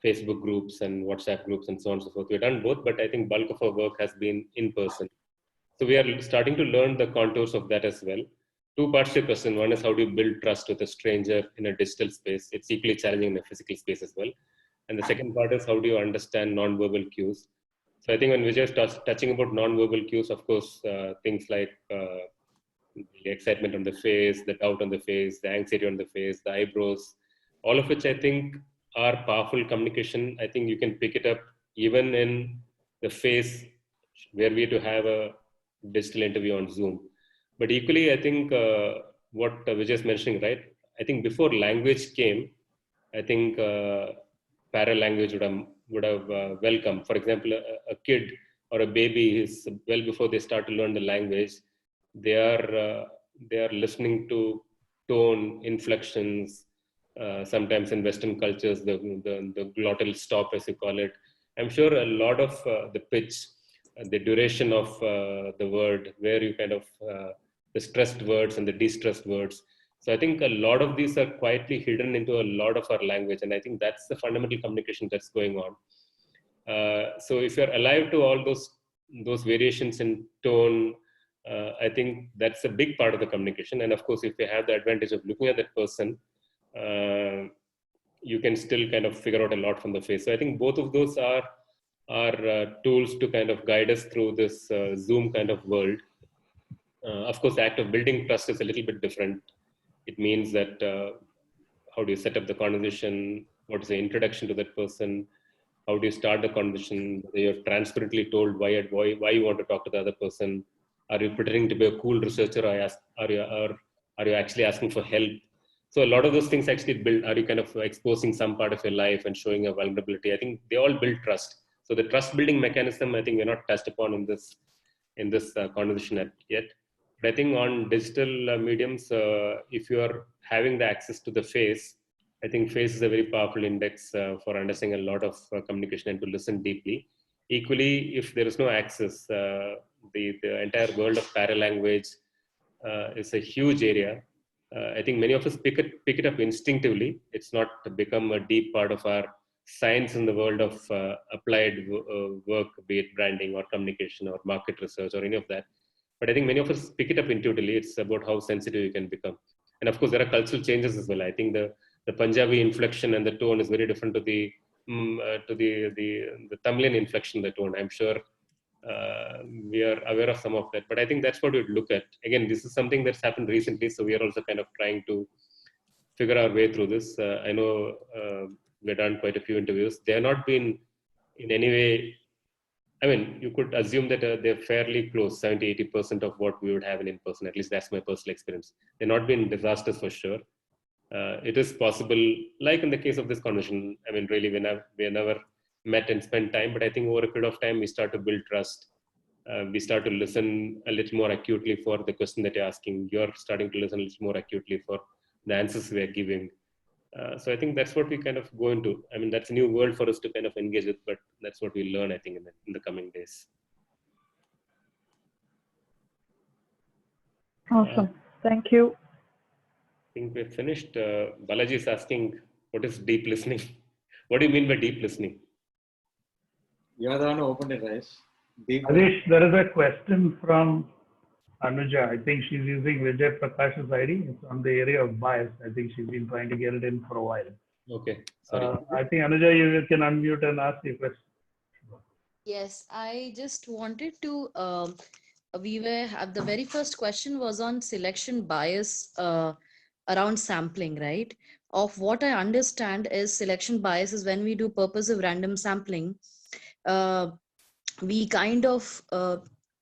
Facebook groups and WhatsApp groups and so on and so forth. We've done both, but I think bulk of our work has been in person. So we are starting to learn the contours of that as well. Two parts to your question. One is how do you build trust with a stranger in a digital space? It's equally challenging in a physical space as well. And the second part is how do you understand non-verbal cues? So I think when Vijay is touching about non-verbal cues, of course, things like the excitement on the face, the doubt on the face, the anxiety on the face, the eyebrows, all of which I think are powerful communication. I think you can pick it up even in the face where we have to have a digital interview on Zoom. But equally, I think what Vijay is mentioning, right? I think before language came, I think para-language would have welcomed. For example, a kid or a baby is well before they start to learn the language, they are listening to tone, inflections. Sometimes in Western cultures, the glottal stop, as you call it. I'm sure a lot of the pitch, the duration of the word, where you kind of the stressed words and the de-stressed words. So I think a lot of these are quietly hidden into a lot of our language, and I think that's the fundamental communication that's going on. So if you're alive to all those variations in tone, I think that's a big part of the communication. And of course, if you have the advantage of looking at that person, you can still kind of figure out a lot from the face. So I think both of those are tools to kind of guide us through this Zoom kind of world. Of course, the act of building trust is a little bit different. It means that how do you set up the conversation? What is the introduction to that person? How do you start the conversation? You're transparently told why you want to talk to the other person. Are you pretending to be a cool researcher? Are you actually asking for help? So a lot of those things actually build. Are you kind of exposing some part of your life and showing a vulnerability? I think they all build trust. So the trust building mechanism, I think we're not touched upon in this conversation yet. But I think on digital mediums, if you are having the access to the face, I think face is a very powerful index for understanding a lot of communication and to listen deeply. Equally, if there is no access, the entire world of paralanguage is a huge area. I think many of us pick it up instinctively. It's not become a deep part of our science in the world of applied work, be it branding or communication or market research or any of that. But I think many of us pick it up intuitively. It's about how sensitive you can become. And of course, there are cultural changes as well. I think the Punjabi inflection and the tone is very different to the Tamilian inflection, the tone. I'm sure we are aware of some of that. But I think that's what we'd look at. Again, this is something that's happened recently. So we are also kind of trying to figure our way through this. I know we've done quite a few interviews. They have not been in any way, I mean, you could assume that they're fairly close, 70-80% of what we would have in person. At least that's my personal experience. They've not been disasters for sure. It is possible, like in the case of this conversation, I mean, really, we never met and spent time, but I think over a period of time, we start to build trust. We start to listen a little more acutely for the question that you're asking. You're starting to listen a little more acutely for the answers we are giving. So I think that's what we kind of go into. I mean, that's a new world for us to kind of engage with, but that's what we learn, I think, in the coming days. Awesome. Thank you. I think we're finished. Balaji is asking, what is deep listening? What do you mean by deep listening? You are the one who opened it, right? Harish, there is a question from Anuja. I think she's using Vijay Prakash's ID. It's on the area of bias. I think she's been trying to get it in for a while. Okay, sorry. I think Anuja, you can unmute and ask your question. Yes, I just wanted to. The very first question was on selection bias around sampling, right? Of what I understand is selection bias is when we do purposive random sampling, we kind of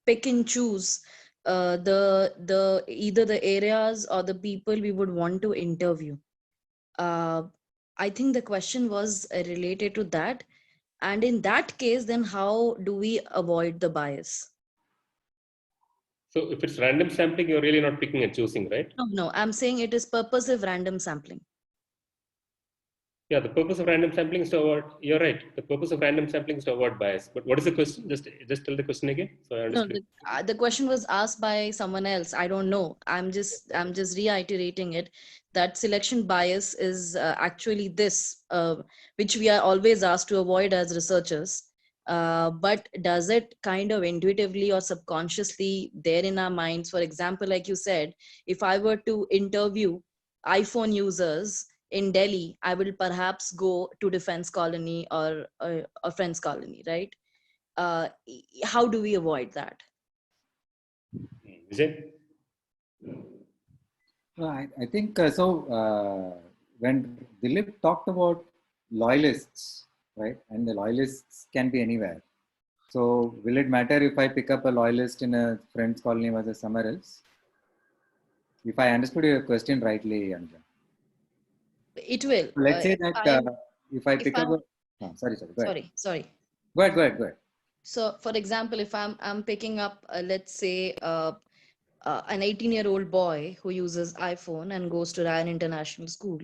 pick and choose the either the areas or the people we would want to interview. I think the question was related to that. And in that case, then how do we avoid the bias? So if it's random sampling, you're really not picking and choosing, right? No, I'm saying it is purposive random sampling. Yeah, the purpose of random sampling is to avoid, you're right. The purpose of random sampling is to avoid bias. But what is the question? Just tell the question again. So I No, understood. the question was asked by someone else. I don't know. I'm just reiterating it. That selection bias is actually this, which we are always asked to avoid as researchers. But does it kind of intuitively or subconsciously there in our minds? For example, like you said, if I were to interview iPhone users in Delhi, I will perhaps go to Defense Colony or a Friends Colony, right? How do we avoid that? Vijay? No, I think when Dilip talked about loyalists, right, and the loyalists can be anywhere. So will it matter if I pick up a loyalist in a friend's colony versus somewhere else? If I understood your question rightly, Anja. It will. Let's say If that I'm, if I if pick up I'm, a, oh, sorry, go ahead. sorry. Go ahead. So, for example, if I'm picking up, let's say, an 18-year-old boy who uses iPhone and goes to Ryan International School,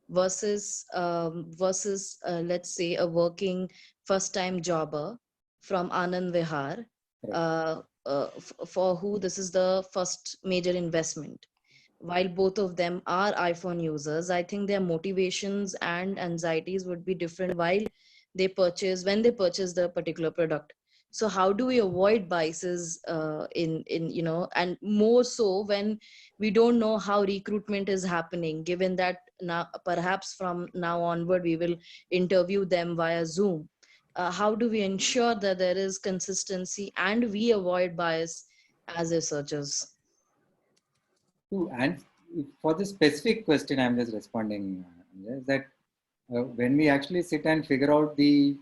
versus let's say a working first-time jobber from Anand Vihar, for who this is the first major investment. While both of them are iPhone users, I think their motivations and anxieties would be different while when they purchase the particular product. So how do we avoid biases in and more so when we don't know how recruitment is happening, given that now perhaps from now onward we will interview them via Zoom. How do we ensure that there is consistency and we avoid bias as researchers? And for the specific question, I'm just responding is that when we actually sit and figure out the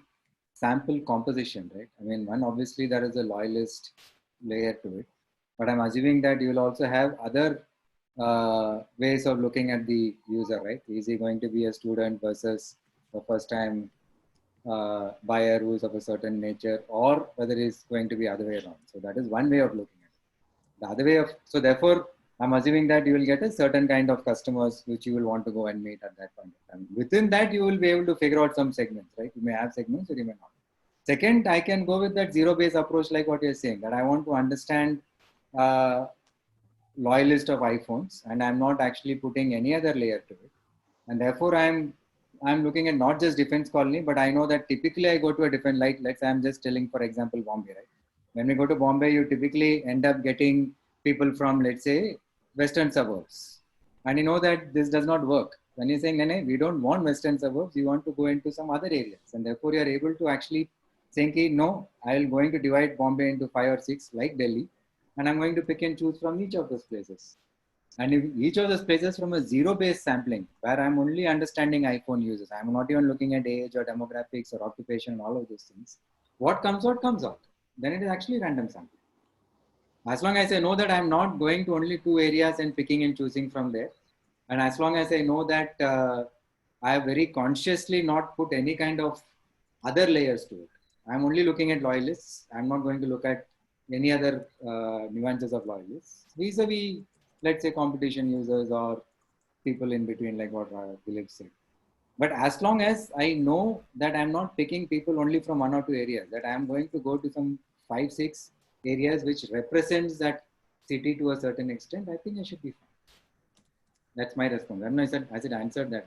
sample composition, right? I mean, one, obviously there is a loyalist layer to it, but I'm assuming that you will also have other ways of looking at the user, right? Is he going to be a student versus a first time buyer who is of a certain nature, or whether it's going to be other way around. So that is one way of looking at it. The other way of, so therefore, I'm assuming that you will get a certain kind of customers which you will want to go and meet at that point of time. Within that, you will be able to figure out some segments, right? You may have segments or you may not. Second, I can go with that zero-based approach like what you're saying, that I want to understand loyalist of iPhones and I'm not actually putting any other layer to it. And therefore, I'm looking at not just defense colony, but I know that typically I go to a different, like let's say I'm just telling, for example, Bombay, right? When we go to Bombay, you typically end up getting people from, let's say, western suburbs. And you know that this does not work. When you're saying, no, we don't want western suburbs, you want to go into some other areas. And therefore, you're able to actually say, no, I'm going to divide Bombay into 5 or 6, like Delhi, and I'm going to pick and choose from each of those places. And if each of those places from a zero-based sampling, where I'm only understanding iPhone users, I'm not even looking at age or demographics or occupation and all of those things. What comes out, comes out. Then it is actually random sampling. As long as I know that I'm not going to only 2 areas and picking and choosing from there, and as long as I know that I have very consciously not put any kind of other layers to it, I'm only looking at loyalists. I'm not going to look at any other nuances of loyalists. Vis-a-vis, let's say, competition users or people in between, like what Dilip said. But as long as I know that I'm not picking people only from 1 or 2 areas, that I'm going to go to some 5, 6 areas which represents that city to a certain extent, I think I should be fine. That's my response. I don't know if I answered that.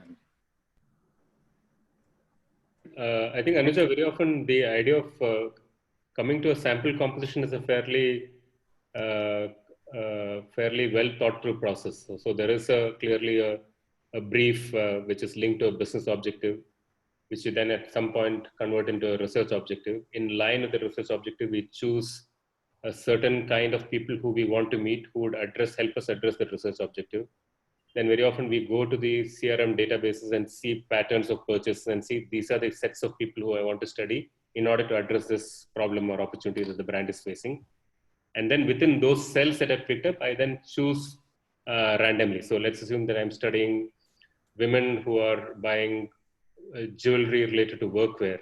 I think, Anuja, very often the idea of coming to a sample composition is a fairly well thought through process. So there is clearly a brief which is linked to a business objective, which you then at some point convert into a research objective. In line with the research objective, we choose a certain kind of people who we want to meet, who would help us address the research objective. Then very often we go to the CRM databases and see patterns of purchase and see these are the sets of people who I want to study in order to address this problem or opportunity that the brand is facing. And then within those cells that I picked up, I then choose randomly. So let's assume that I'm studying women who are buying jewelry related to workwear.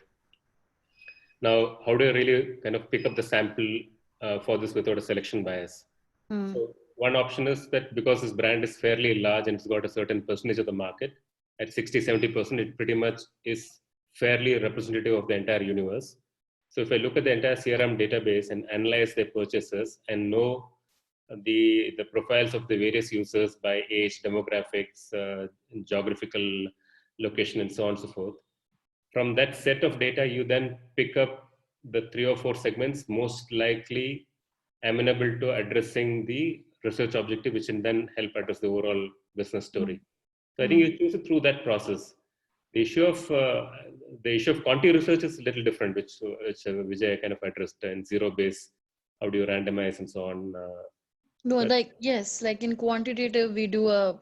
Now, how do I really kind of pick up the sample for this without a selection bias? So one option is that because this brand is fairly large and it's got a certain percentage of the market, at 60-70%, it pretty much is fairly representative of the entire universe. So if I look at the entire CRM database and analyze their purchases and know the profiles of the various users by age, demographics, geographical location, and so on and so forth, from that set of data, you then pick up the 3 or 4 segments most likely amenable to addressing the research objective, which can then help address the overall business story. So I think you choose it through that process. The issue of quantity research is a little different, which Vijay kind of addressed in zero base. How do you randomize and so on? No, like, yes, like in quantitative, we do a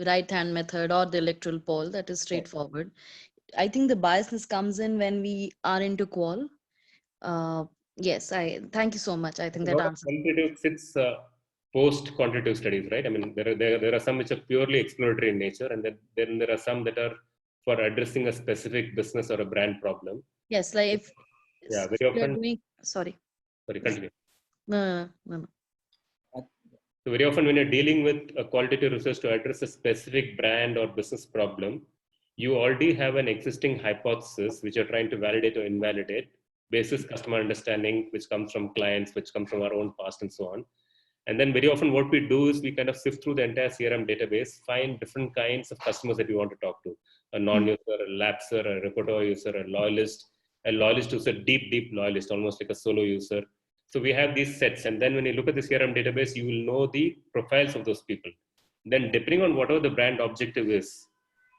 right hand method or the electoral poll that is straightforward. I think the biasness comes in when we are into qual. Yes, I thank you so much. I think that answers. Quantitative sits post quantitative studies, right? I mean, there are some which are purely exploratory in nature, and then there are some that are for addressing a specific business or a brand problem. Yes, like if Yeah, very you're often. doing, sorry. Sorry, continue. No. So very often when you're dealing with a qualitative research to address a specific brand or business problem, you already have an existing hypothesis which you're trying to validate or invalidate basis customer understanding, which comes from clients, which comes from our own past and so on. And then very often what we do is we kind of sift through the entire CRM database, find different kinds of customers that we want to talk to. A non-user, a lapser, a repertoire user, a loyalist who's a deep loyalist, almost like a solo user. So we have these sets. And then when you look at the CRM database, you will know the profiles of those people. Then depending on whatever the brand objective is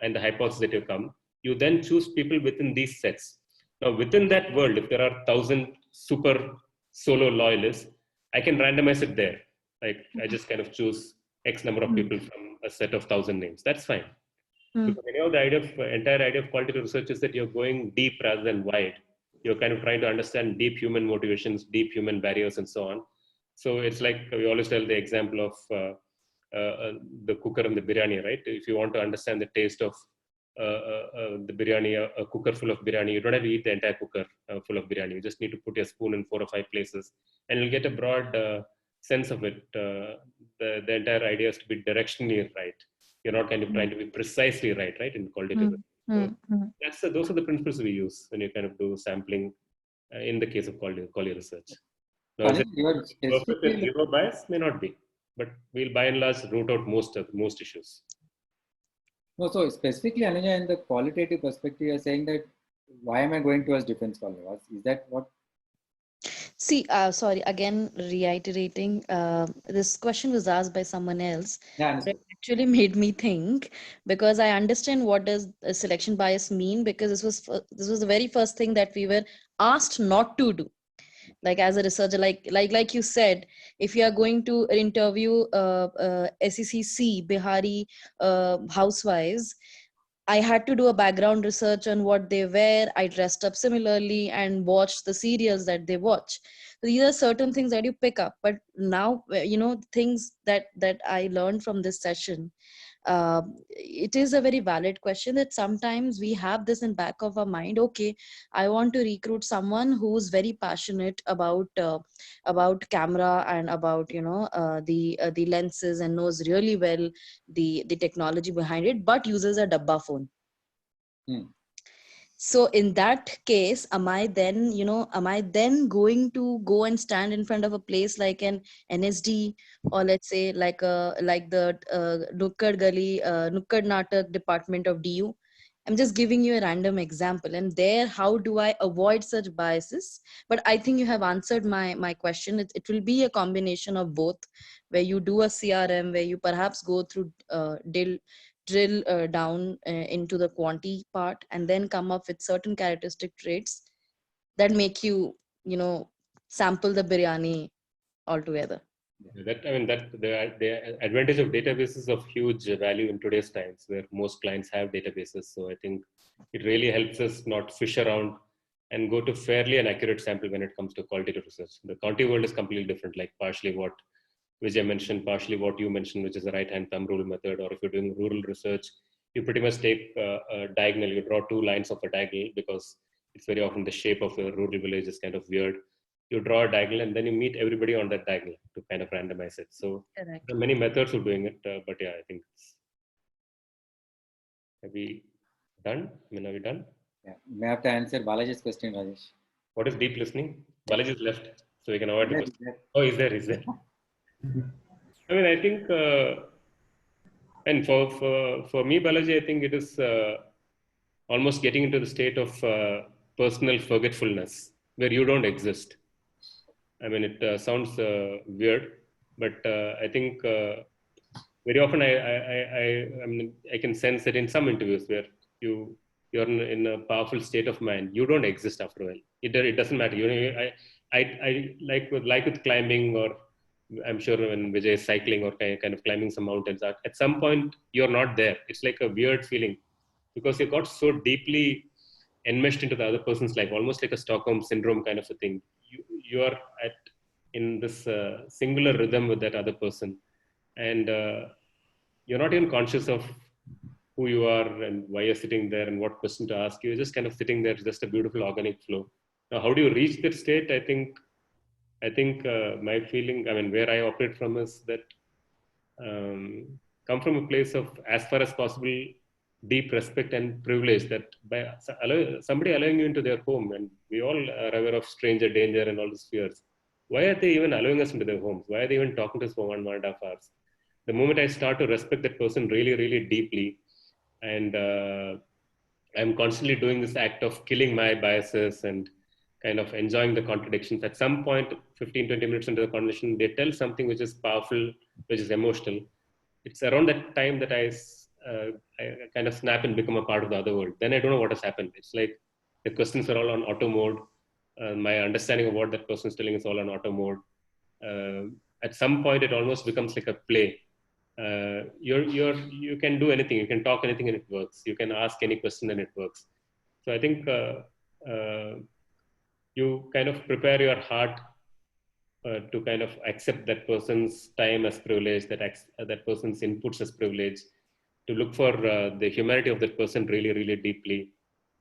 and the hypothesis that you come, you then choose people within these sets. Now, within that world, if there are 1,000 super solo loyalists, I can randomize it there. Like I just kind of choose X number of people from a set of 1,000 names. That's fine. Because the entire idea of qualitative research is that you're going deep rather than wide. You're kind of trying to understand deep human motivations, deep human barriers, and so on. So it's like we always tell the example of the cooker and the biryani, right? If you want to understand the taste of the biryani, a cooker full of biryani, you don't have to eat the entire cooker full of biryani. You just need to put your spoon in 4 or 5 places, and you'll get a broad sense of it. The entire idea is to be directionally right. You're not kind of trying to be precisely right in qualitative. So those are the principles we use when you kind of do sampling in the case of quality research. Now, is it perfect and zero bias? May not be, but we'll by and large root out most issues. No, so specifically, Anuja, in the qualitative perspective, you're saying that why am I going towards defense followers? Is that what? See, sorry, again, reiterating, this question was asked by someone else. Yeah, It actually made me think, because I understand what does a selection bias mean, because this was the very first thing that we were asked not to do. Like as a researcher, like you said, if you are going to interview SECC Bihari housewives, I had to do a background research on what they wear. I dressed up similarly and watched the serials that they watch. So these are certain things that you pick up. But now, things that I learned from this session, it is a very valid question that sometimes we have this in back of our mind. Okay, I want to recruit someone who's very passionate about camera and about the lenses and knows really well the technology behind it, but uses a dabba phone. So in that case, am I then going to go and stand in front of a place like an NSD, or let's say like the Nukkad Gali, Nukkad Natak department of DU? I'm just giving you a random example. And there, how do I avoid such biases? But I think you have answered my question. It will be a combination of both, where you do a CRM, where you perhaps go through drill down into the quantity part, and then come up with certain characteristic traits that make you sample the biryani altogether. The advantage of databases is of huge value in today's times, where most clients have databases. So I think it really helps us not fish around and go to fairly and accurate sample when it comes to qualitative research. The quantity world is completely different, like partially what Vijay mentioned, partially what you mentioned, which is the right-hand thumb rule method. Or if you're doing rural research, you pretty much take a diagonal. You draw 2 lines of a diagonal, because it's very often the shape of a rural village is kind of weird. You draw a diagonal and then you meet everybody on that diagonal to kind of randomize it. So there are many methods of doing it, but yeah, I think Have we done? I mean, are we done? Yeah. May I have to answer Balaji's question, Rajesh? What is deep listening? Balaji is left, so we can avoid the Yes, question. yes. Oh, is there? Is there? I mean, I think, and for me, Balaji, I think it is almost getting into the state of personal forgetfulness where you don't exist. I mean, it sounds weird, but I think very often I mean, I can sense that in some interviews where you're in a powerful state of mind, you don't exist after a while. It doesn't matter. You know, I like with climbing, or I'm sure when Vijay is cycling or kind of climbing some mountains, at some point you're not there. It's like a weird feeling because you got so deeply enmeshed into the other person's life, almost like a Stockholm syndrome kind of a thing. You are in this singular rhythm with that other person, and you're not even conscious of who you are and why you're sitting there and what question to ask. You're just kind of sitting there, just a beautiful organic flow. Now, how do you reach that state? I think my feeling, I mean, where I operate from is that come from a place of, as far as possible, deep respect and privilege, that by somebody allowing you into their home, and we all are aware of stranger danger and all these fears. Why are they even allowing us into their homes? Why are they even talking to us for 1.5 hours? The moment I start to respect that person really, really deeply, and I'm constantly doing this act of killing my biases and kind of enjoying the contradictions. At some point, 15, 20 minutes into the conversation, they tell something which is powerful, which is emotional. It's around that time that I kind of snap and become a part of the other world. Then I don't know what has happened. It's like the questions are all on auto mode. My understanding of what that person is telling is all on auto mode. At some point, it almost becomes like a play. You can do anything. You can talk anything and it works. You can ask any question and it works. So I think you kind of prepare your heart to kind of accept that person's time as privilege, that person's inputs as privilege, to look for the humanity of that person really, really deeply,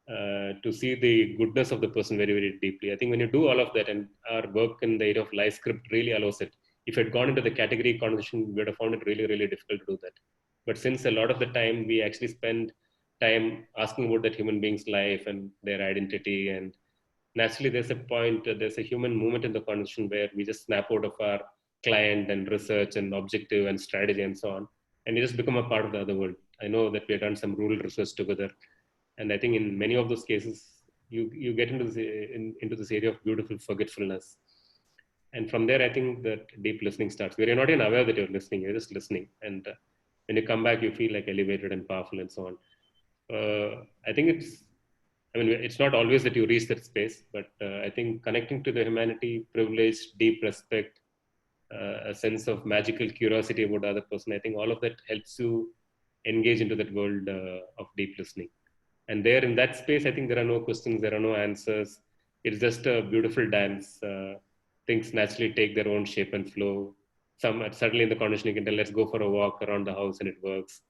to see the goodness of the person very, very deeply. I think when you do all of that, and our work in the area of live script really allows it. If it had gone into the category conversation, we would have found it really, really difficult to do that. But since a lot of the time we actually spend time asking about that human being's life and their identity, and naturally there's a point, there's a human moment in the conversation where we just snap out of our client and research and objective and strategy and so on, and you just become a part of the other world. I know that we have done some rural research together, and I think in many of those cases, you get into this area of beautiful forgetfulness. And from there, I think that deep listening starts, where you're not even aware that you're listening, you're just listening. And when you come back, you feel like elevated and powerful and so on. I think it's not always that you reach that space, but I think connecting to the humanity, privilege, deep respect, a sense of magical curiosity about the other person, I think all of that helps you engage into that world of deep listening. And there in that space, I think there are no questions, there are no answers. It's just a beautiful dance. Things naturally take their own shape and flow. Suddenly in the conversation, you can tell, let's go for a walk around the house, and it works.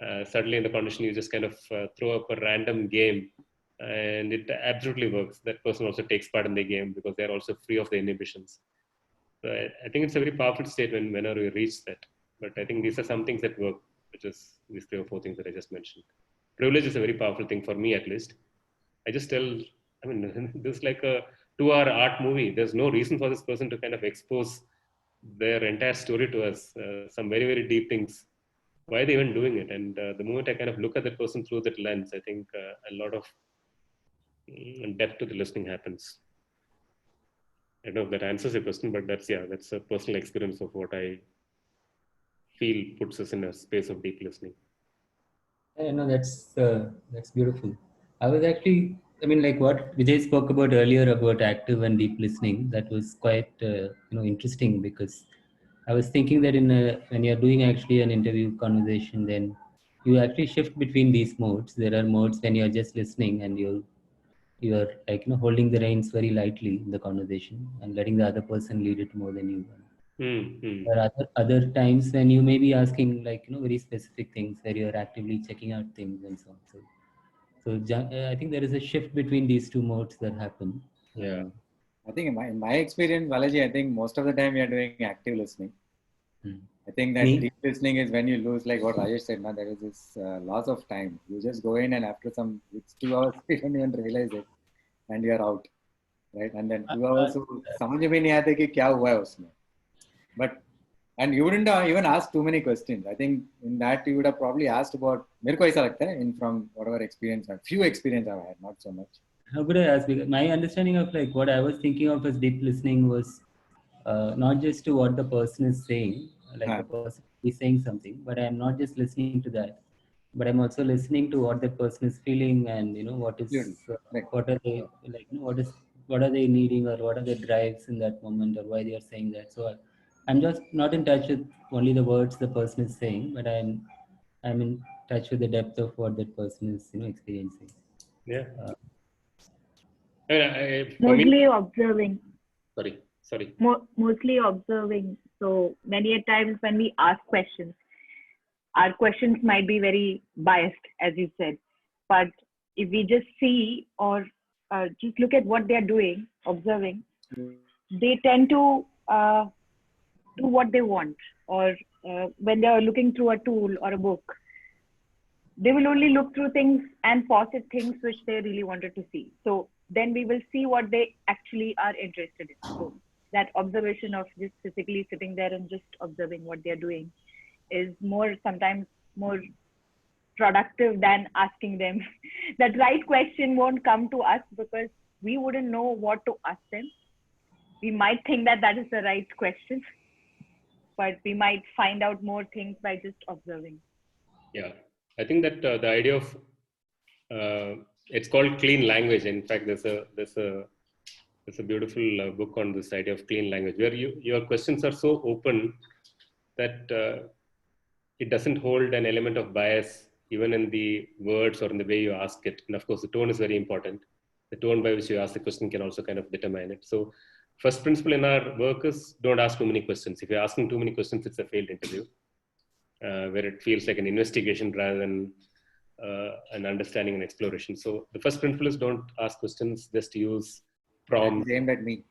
Suddenly in the conversation, you just kind of throw up a random game, and it absolutely works. That person also takes part in the game because they're also free of the inhibitions. So I think it's a very powerful state whenever we reach that. But I think these are some things that work, which is these 3 or 4 things that I just mentioned. Privilege is a very powerful thing for me, at least. I just tell, I mean, this is like a 2-hour art movie. There's no reason for this person to kind of expose their entire story to us, some very, very deep things. Why are they even doing it? And the moment I kind of look at that person through that lens, I think a lot of depth to the listening happens. I don't know if that answers your question, but that's a personal experience of what I feel puts us in a space of deep listening. No, that's beautiful. I was actually, I mean, like what Vijay spoke about earlier about active and deep listening. That was quite interesting, because I was thinking that when you're doing actually an interview conversation, then you actually shift between these modes. There are modes when you're just listening and you're like holding the reins very lightly in the conversation and letting the other person lead it more than you. There are other times when you may be asking very specific things where you're actively checking out things and so on. So I think there is a shift between these 2 modes that happen. Yeah. I think in my experience, Balaji, I think most of the time we are doing active listening. I I think that Me- deep listening is when you lose, like what Rajesh said, now there is this loss of time. You just go in and after it's 2 hours, you don't even realize it and you're out, right? And then 2 hours, so समझ में नहीं आता कि क्या हुआ है उसमें. But, and you wouldn't even ask too many questions. I think in that you would have probably asked about, मेरे को ऐसा लगता है, in from whatever experience, few experience I've had, not so much. How could I ask? Because my understanding of like what I was thinking of as deep listening was not just to what the person is saying, like the person is saying something, but I'm not just listening to that, but I'm also listening to what that person is feeling, and what is what are they like, what are they needing, or what are their drives in that moment, or why they are saying that. So I'm just not in touch with only the words the person is saying, but I'm in touch with the depth of what that person is experiencing. Yeah. Mostly observing. Sorry. Mostly observing. So many a times when we ask questions, our questions might be very biased, as you said. But if we just see or just look at what they're doing, observing, they tend to do what they want. Or when they are looking through a tool or a book, they will only look through things and pause at things which they really wanted to see. So then we will see what they actually are interested in. So that observation of just physically sitting there and just observing what they're doing is sometimes more productive than asking them. That right question won't come to us because we wouldn't know what to ask them. We might think that is the right question, but we might find out more things by just observing. Yeah, I think that the idea of it's called clean language. In fact, there's a beautiful book on this idea of clean language, where your questions are so open that it doesn't hold an element of bias even in the words or in the way you ask it. And of course, the tone is very important. The tone by which you ask the question can also kind of determine it. So first principle in our work is don't ask too many questions. If you're asking too many questions, it's a failed interview, where it feels like an investigation rather than an understanding and exploration. So the first principle is don't ask questions, just use prompts. Aimed at me.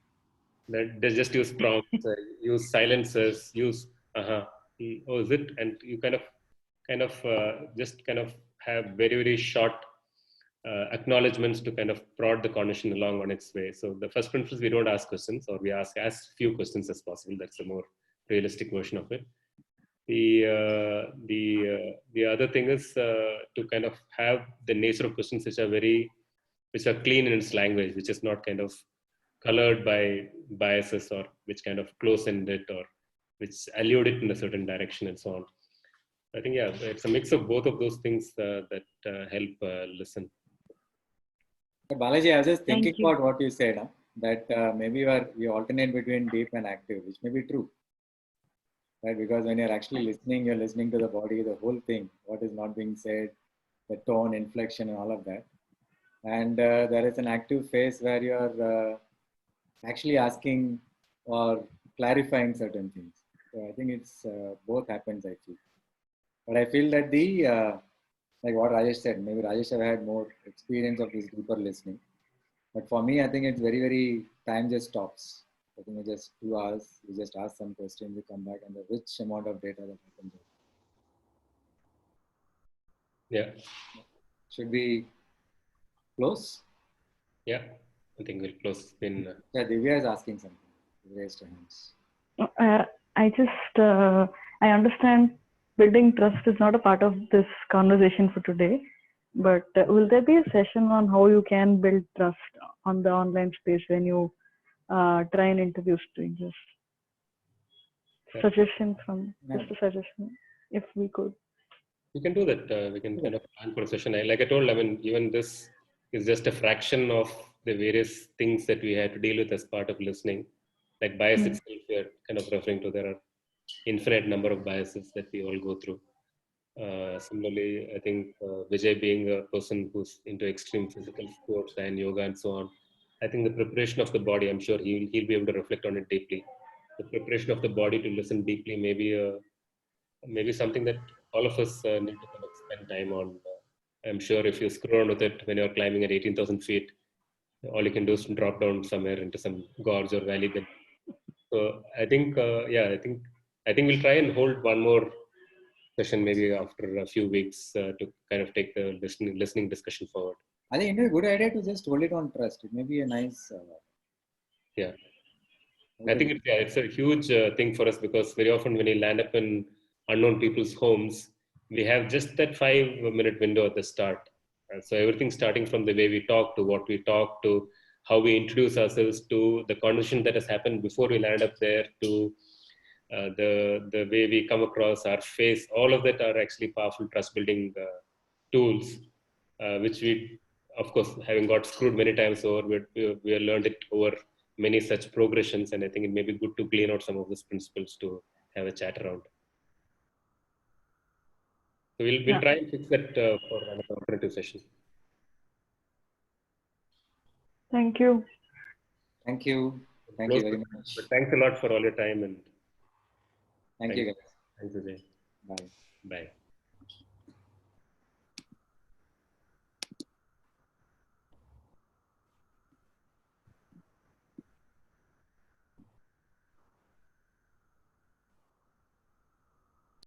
Just use prompts, use silences, use oh, is it? And you kind of have very, very short acknowledgements to kind of prod the conversation along on its way. So the first principle is we don't ask questions, or we ask as few questions as possible. That's a more realistic version of it. The other thing is to kind of have the nature of questions which are clean in its language, which is not kind of colored by biases, or which kind of close-end it, or which allude it in a certain direction and so on. I think, yeah, it's a mix of both of those things that help listen. But Balaji, I was just thinking about what you said, that maybe you alternate between deep and active, which may be true. Right? Because when you're actually listening, you're listening to the body, the whole thing, what is not being said, the tone, inflection, and all of that. And there is an active phase where you're actually asking or clarifying certain things. So I think it's both happens, I feel. But I feel that like what Rajesh said, maybe Rajesh have had more experience of this deeper listening. But for me, I think it's very, very, time just stops. I think it's just 2 hours, you just ask some questions, you come back, and the rich amount of data that happens. Yeah. Should we close? Yeah, I think we'll close. Yeah, Divya is asking something. Raised her hands. I understand building trust is not a part of this conversation for today, but will there be a session on how you can build trust on the online space when you try and interview strangers? Suggestion from, just a suggestion, if we could. We can do that. We can kind of plan for a session. Like I told, I mean, even this is just a fraction of the various things that we had to deal with as part of listening. Like bias itself, we are kind of referring to, there are infinite number of biases that we all go through. Similarly, I think Vijay being a person who's into extreme physical sports and yoga and so on, I think the preparation of the body, I'm sure he'll be able to reflect on it deeply. The preparation of the body to listen deeply may be something that all of us need to kind of spend time on. I'm sure if you screw around with it when you're climbing at 18,000 feet, all you can do is drop down somewhere into some gorge or valley. So I think, I think I think we'll try and hold one more session maybe after a few weeks to kind of take the listening discussion forward. I think it would be a good idea to just hold it on trust. It may be a nice. Yeah. I think it's a huge thing for us, because very often when you land up in unknown people's homes, we have just that 5-minute window at the start. So everything starting from the way we talk to what we talk to, how we introduce ourselves to the conversation that has happened before we land up there, to the way we come across, our face, all of that are actually powerful trust building tools, which we, of course, having got screwed many times over, we have learned it over many such progressions, and I think it may be good to glean out some of these principles to have a chat around. So we'll try and fix that for an alternative session. Thank you. Thank you. Thank you very much. But thanks a lot for all your time, and thank you guys. Thanks, Vijay. Bye. Bye.